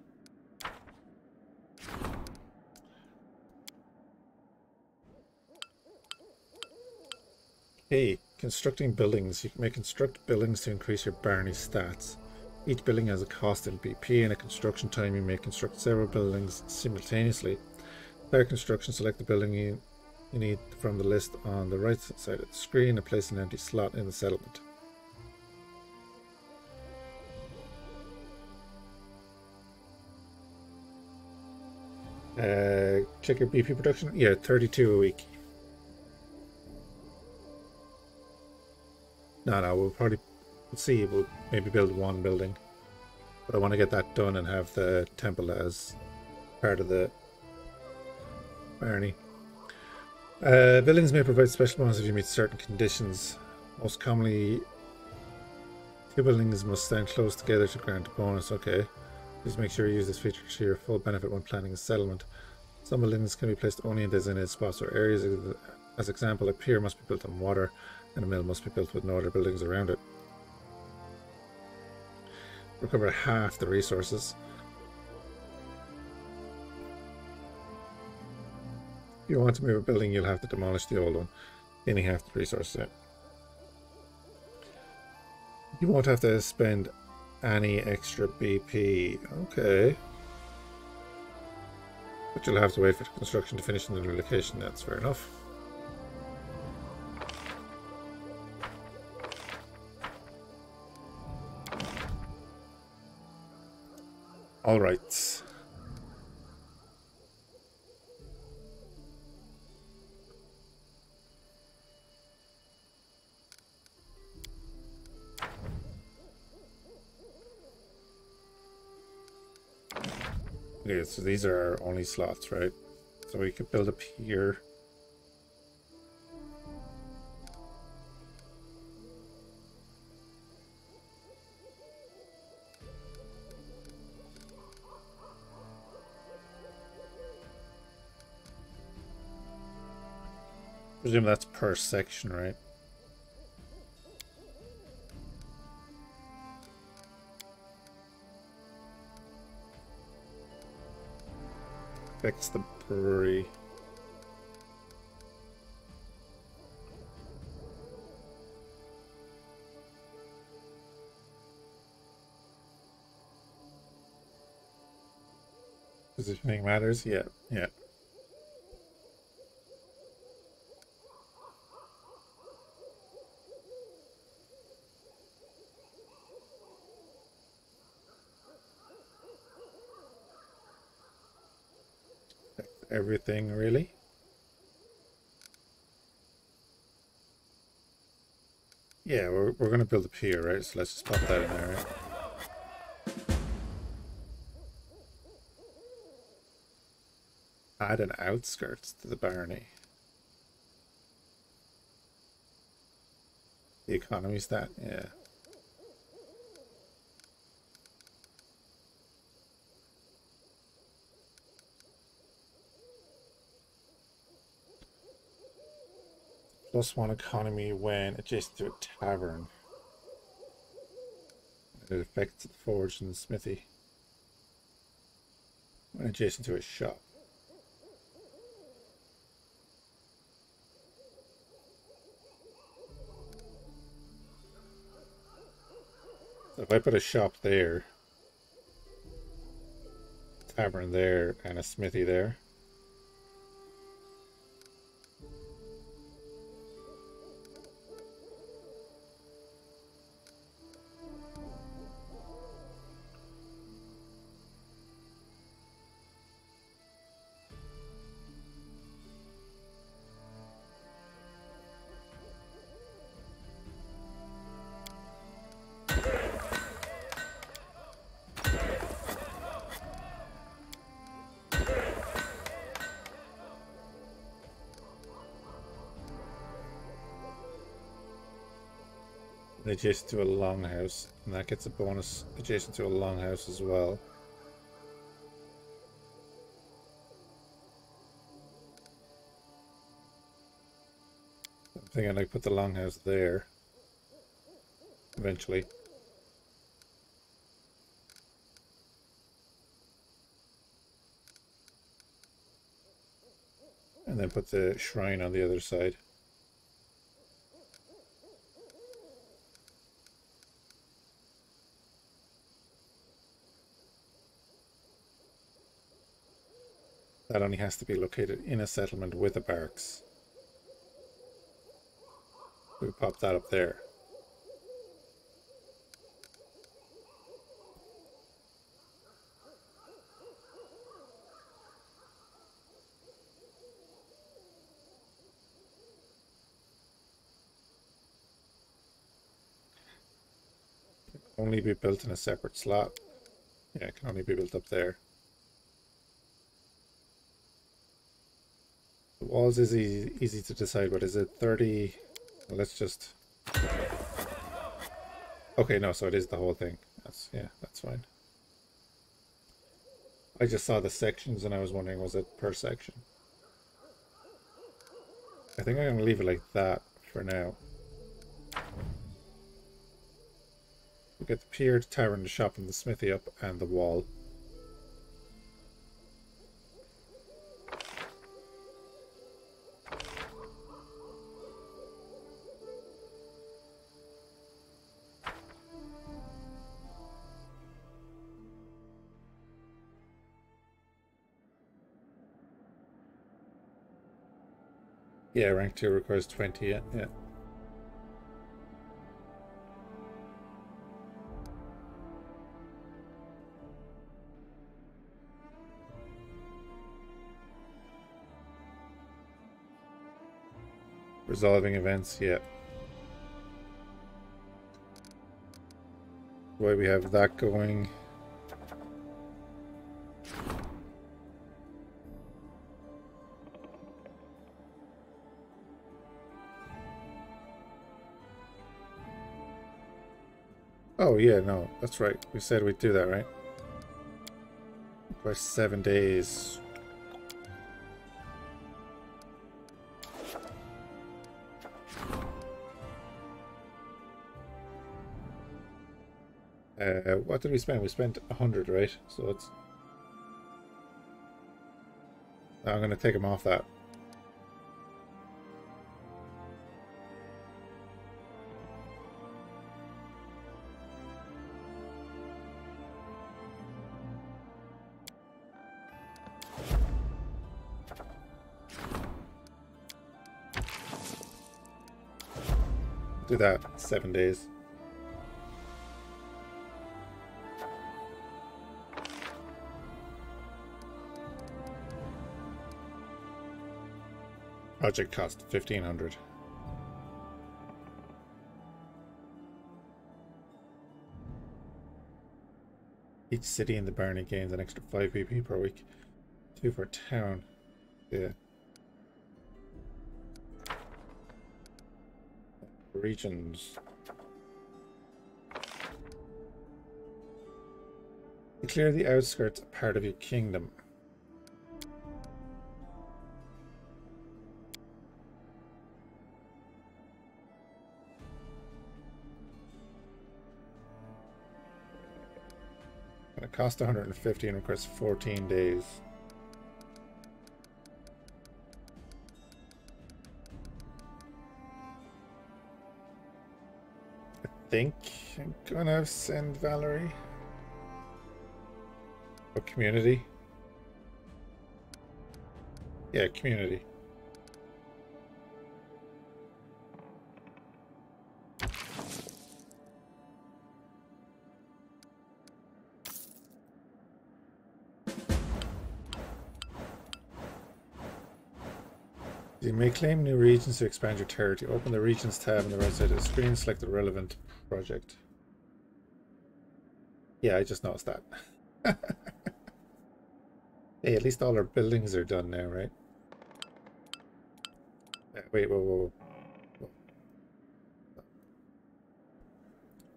Okay, constructing buildings. You may construct buildings to increase your barony stats. Each building has a cost in BP and a construction time. You may construct several buildings simultaneously. Start construction, select the building you need from the list on the right side of the screen and place an empty slot in the settlement. Check your BP production. Yeah, 32 a week. No, we'll probably see. We'll maybe build one building, but I want to get that done and have the temple as part of the barony. Buildings may provide special bonus if you meet certain conditions. Most commonly, 2 buildings must stand close together to grant a bonus. Okay. Please make sure you use this feature to your full benefit when planning a settlement. Some buildings can be placed only in designated spots or areas. As example, a pier must be built on water, and a mill must be built with no other buildings around it. Recover half the resources. If you want to move a building, you'll have to demolish the old one, gaining half the resources out. You won't have to spend any extra BP. Okay. But you'll have to wait for the construction to finish in the new location. That's fair enough. Alright. Okay, so these are our only slots, right? So we could build up here. Presume that's per section, right? Fix the brewery. Positioning matters? Yeah, yeah. Everything, really? Yeah, we're going to build a pier, right? So let's just pop that in there, right? Add an outskirts to the barony. The economy stat, yeah. +1 economy when adjacent to a tavern. It affects the forge and the smithy when adjacent to a shop. So if I put a shop there, tavern there, and a smithy there, adjacent to a longhouse, and that gets a bonus adjacent to a longhouse as well. I'm thinking I'd put the longhouse there eventually. And then put the shrine on the other side. That only has to be located in a settlement with a barracks. We pop that up there. Only be built in a separate slot. Yeah, it can only be built up there. The walls is easy to decide, but is it 30? Well, let's just... Okay, no, so it is the whole thing. That's fine. I just saw the sections and I was wondering, was it per section? I think I'm going to leave it like that for now. We get the pier, the tavern, the shop, and the smithy up, and the wall. Yeah, rank 2 requires 20, yeah. Resolving events, yeah. Why we have that going. Oh yeah, no, that's right. We said we'd do that, right? For 7 days. What did we spend? We spent 100, right? So it's... I'm going to take him off that. Do that 7 days. Project cost 1,500. Each city in the barony gains an extra 5 PP per week. 2 for town. Yeah. Regions. Declare the outskirts a part of your kingdom. It cost 150 and requires 14 days. I think I'm gonna send Valerie. Oh, community? Yeah, community. You may claim new regions to expand your territory. Open the regions tab on the right side of the screen, select the relevant project. Yeah, I just noticed that. Hey, at least all our buildings are done now, right? Wait, whoa.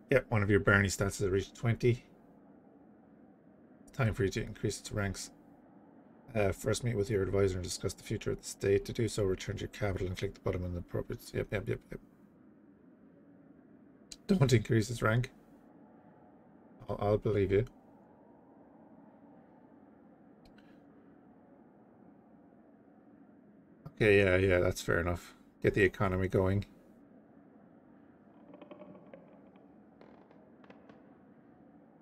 Yep, one of your barony stats has reached 20. Time for you to increase its ranks. First meet with your advisor and discuss the future of the state. To do so, return to your capital and click the button on the appropriate... Yep. Don't increase its rank. I'll believe you. Okay, yeah, that's fair enough. Get the economy going.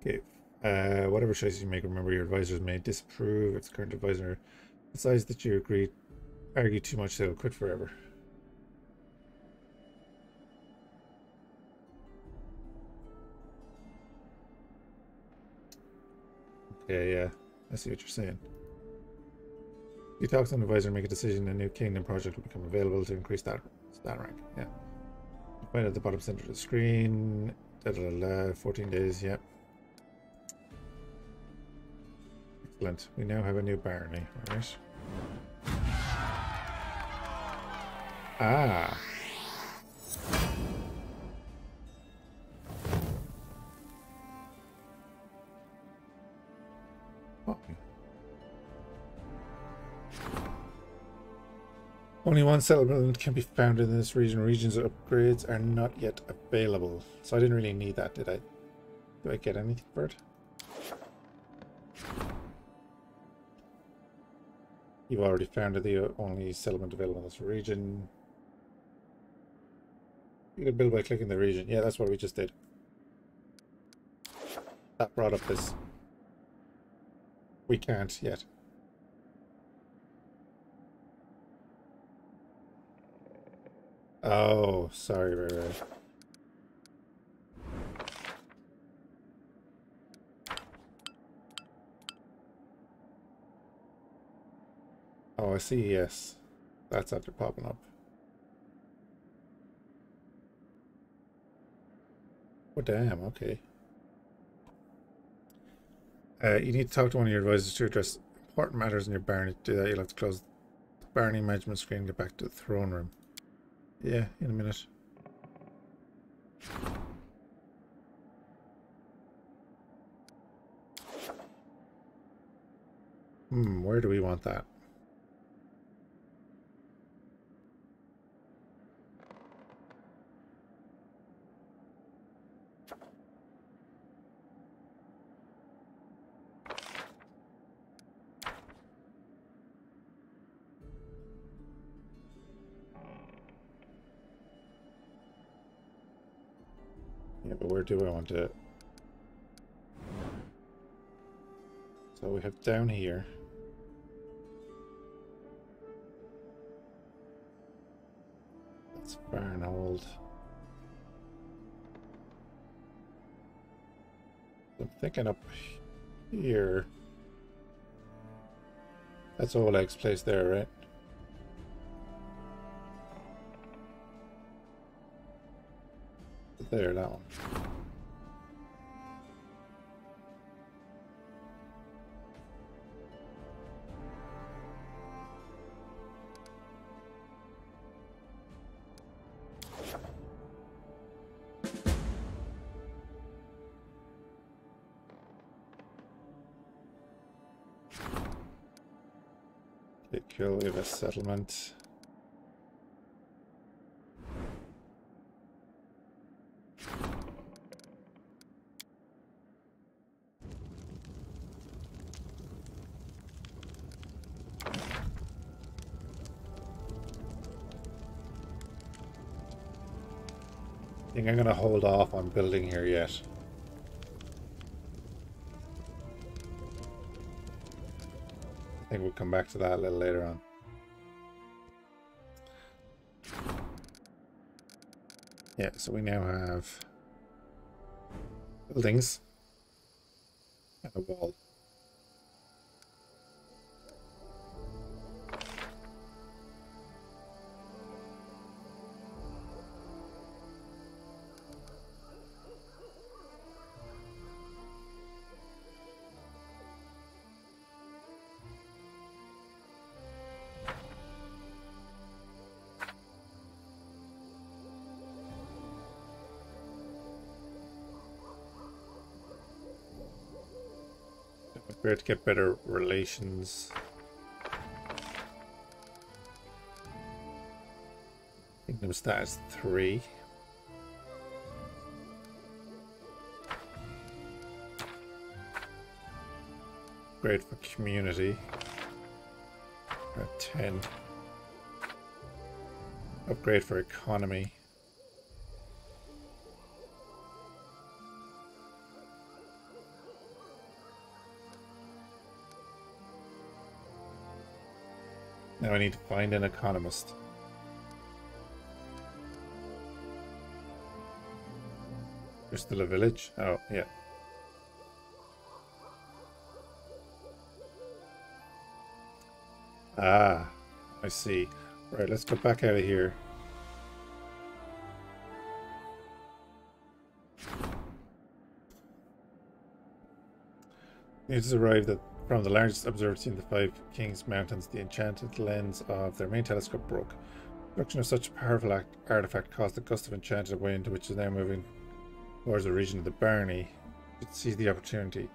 Okay. Whatever choices you make, remember your advisors may disapprove. Its current advisor Besides that you argue too much, they'll quit forever. Okay, yeah, I see what you're saying. You talk to an advisor and make a decision, a new kingdom project will become available to increase that rank. Yeah. Right at the bottom center of the screen. 14 days, yeah. Excellent. We now have a new barony, alright. Ah. Oh. Only one settlement can be found in this region. Regions upgrades are not yet available. So I didn't really need that, did I? Do I get anything for it? You've already found the only settlement available in this region. You can build by clicking the region. Yeah, that's what we just did. That brought up this. We can't yet. Oh, sorry, right. Oh, I see, yes. That's after popping up. Oh, damn, okay. You need to talk to one of your advisors to address important matters in your barony. To do that, you'll have to close the barony management screen and get back to the throne room. Yeah, in a minute. Where do we want that? Yeah, but where do I want it? So we have down here. That's Barnhold. I'm thinking up here. That's Oleg's place there, right? There, that one. Okay, cool, we have a settlement. I think I'm going to hold off on building here yet. I think we'll come back to that a little later on. Yeah, so we now have buildings and a wall. We're to get better relations. Kingdom status 3. Great for community. At 10. Upgrade for economy. Now I need to find an economist. There's still a village? Oh, yeah. Ah, I see. Right, let's get back out of here. News has arrived that from the largest observatory in the Five Kings Mountains, the enchanted lens of their main telescope broke. Production of such a powerful artifact caused a gust of enchanted wind, which is now moving towards the region of the Barony. It sees the opportunity.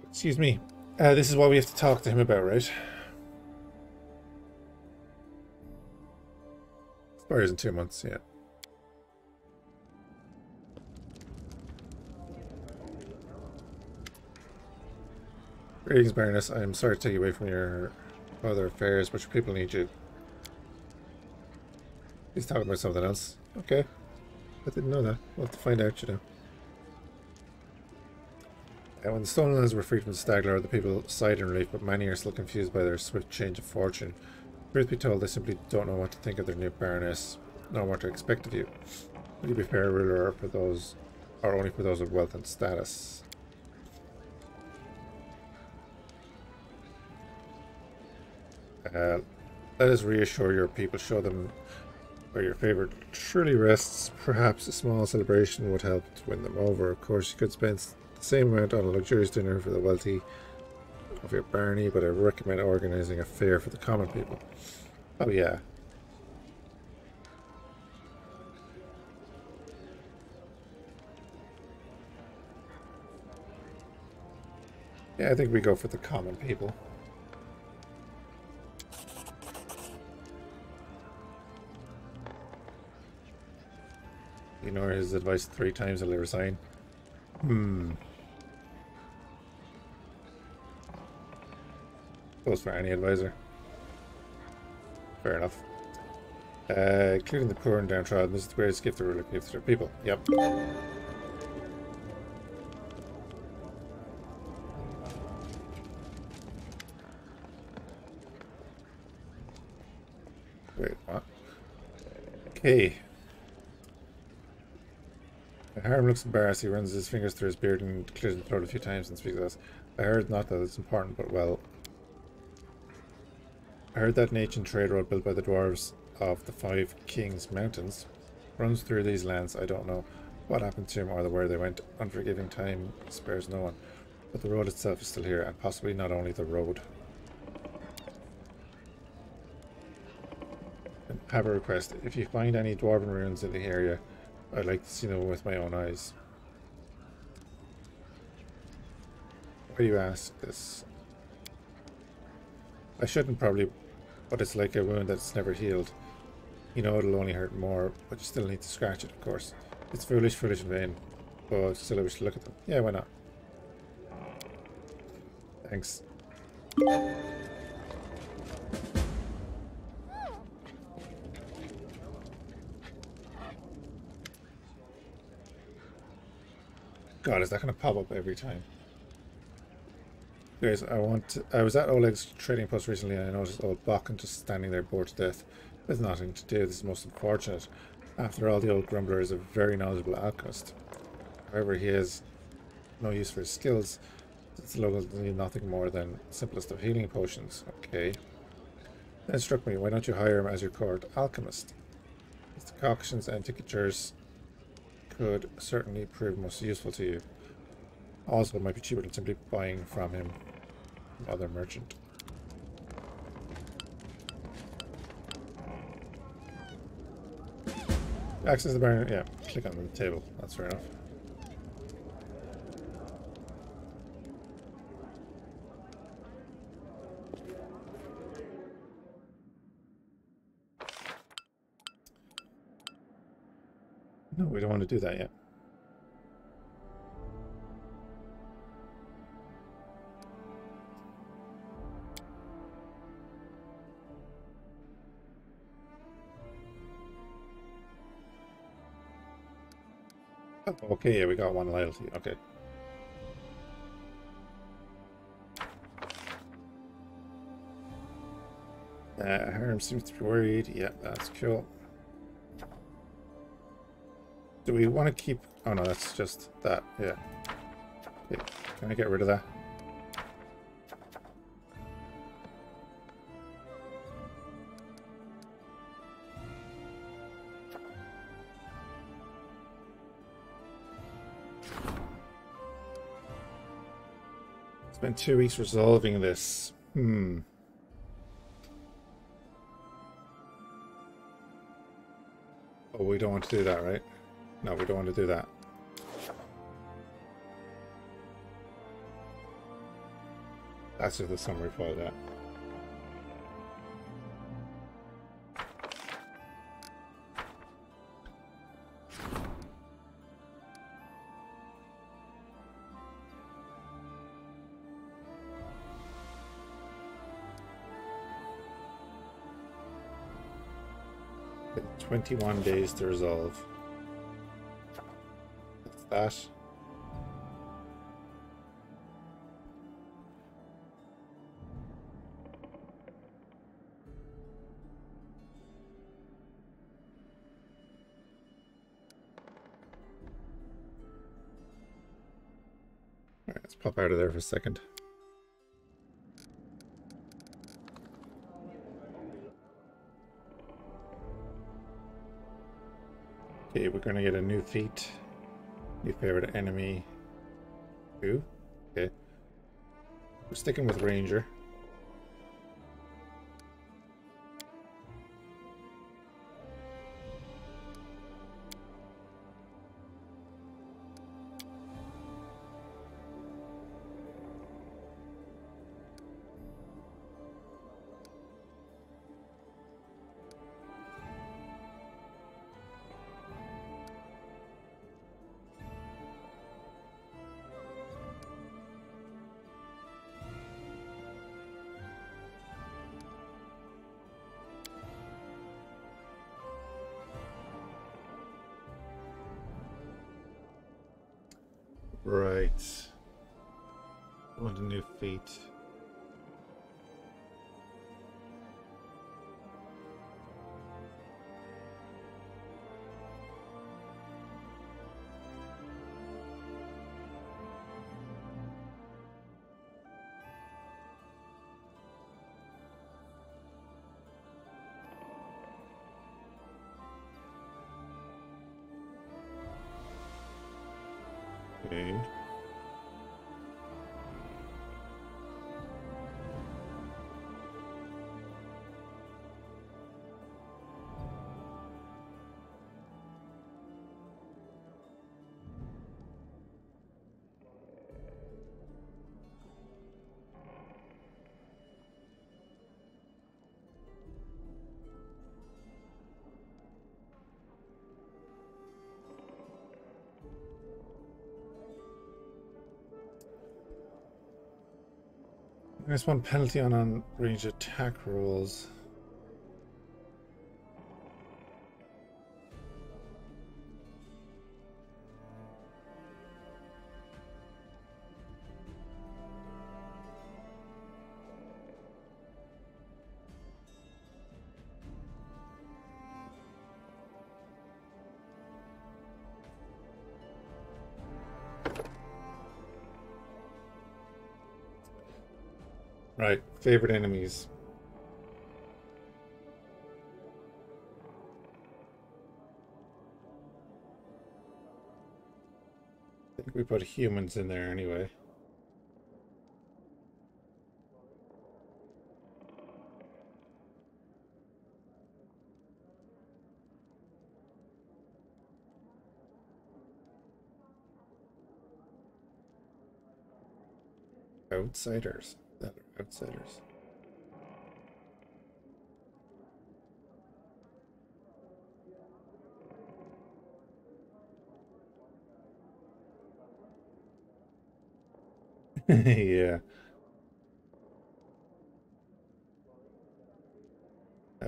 Excuse me. This is what we have to talk to him about, right? Expires in 2 months, yeah. Greetings, Baroness. I am sorry to take you away from your other affairs, but your people need you. He's talking about something else. Okay. I didn't know that. We'll have to find out, you know. When the Stolen Lands were freed from the Stag Lord, the people sighed in relief, but many are still confused by their swift change of fortune. Truth be told, they simply don't know what to think of their new Baroness, nor what to expect of you. Will you be fair ruler for those, or only for those of wealth and status? Let us reassure your people, show them where your favourite truly rests. Perhaps a small celebration would help to win them over. Of course, you could spend the same amount on a luxurious dinner for the wealthy of your barony, but I recommend organising a fair for the common people. Oh yeah. Yeah, I think we go for the common people. Ignore his advice 3 times and he'll resign. Goes for any advisor. Fair enough. Including the poor and downtrodden, this is the greatest gift the ruler gives to their people. Yep. Wait, what? Okay. Harem looks embarrassed. He runs his fingers through his beard and clears his throat a few times and speaks to us. I heard not that it's important, but well. I heard that an ancient trade road built by the dwarves of the Five Kings Mountains runs through these lands. I don't know what happened to him or where they went. Unforgiving time spares no one. But the road itself is still here, and possibly not only the road. And have a request. If you find any dwarven ruins in the area, I'd like to see them with my own eyes. Why do you ask this? I shouldn't probably, but it's like a wound that's never healed. You know it'll only hurt more, but you still need to scratch it, of course. It's foolish and vain, but still I wish to look at them. Yeah, why not? Thanks. God, is that going to pop up every time? Guys, I was at Oleg's trading post recently and I noticed old Bakken just standing there bored to death with nothing to do. This is most unfortunate. After all, the old grumbler is a very knowledgeable alchemist. However, he has no use for his skills, since the locals need nothing more than the simplest of healing potions. Okay. Then it struck me, why don't you hire him as your court alchemist? His decoctions and tinctures could certainly prove most useful to you. Also, it might be cheaper than simply buying from him, from other merchant. Access the barn, yeah, click on the table, that's fair enough. No, we don't want to do that yet. Oh, okay, yeah, we got 1 loyalty. Okay. Harem seems to be worried. Yeah, that's cool. Do we want to keep... Oh no, that's just that. Yeah. Okay. Can I get rid of that? Spent 2 weeks resolving this. Oh, we don't want to do that, right? No, we don't want to do that. That's just the summary for that. Okay, 21 days to resolve. That's that. Alright, let's pop out of there for a second. Okay, we're gonna get a new feat. New favorite enemy. Who? Okay. We're sticking with Ranger. Right. I want a new feat. Okay. There's one penalty on range attack rolls. Right, favorite enemies. I think we put humans in there anyway. Outsiders. That are outsiders. Yeah.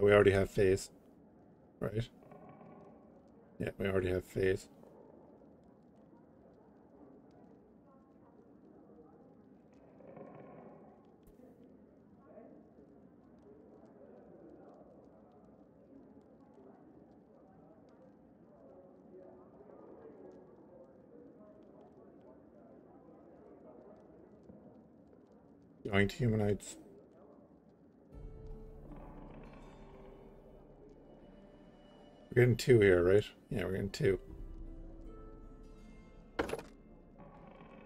We already have phase. Right? Yeah, we already have phase. Joint humanoids. We're getting 2 here, right? Yeah, we're getting 2.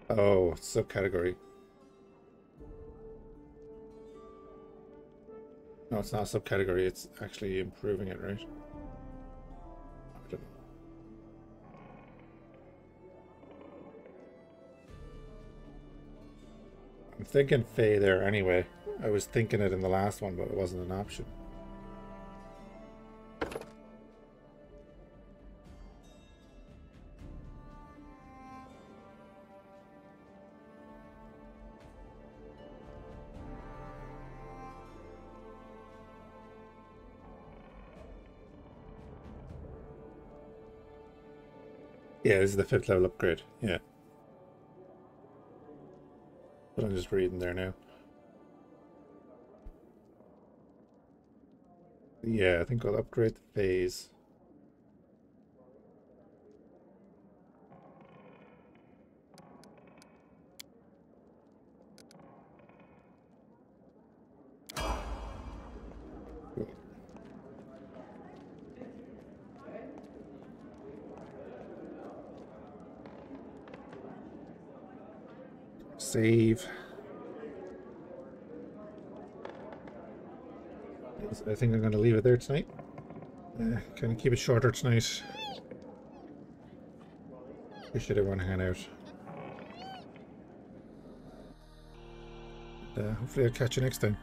Oh, subcategory. No, it's not a subcategory, it's actually improving it, right? I don't know. I'm thinking Fae there anyway. I was thinking it in the last one, but it wasn't an option. Yeah, this is the 5th level upgrade. Yeah. But I'm just reading there now. Yeah, I think I'll upgrade the phase. Save. I think I'm going to leave it there tonight. Kind of keep it shorter tonight. Appreciate everyone hanging out. Hopefully I'll catch you next time.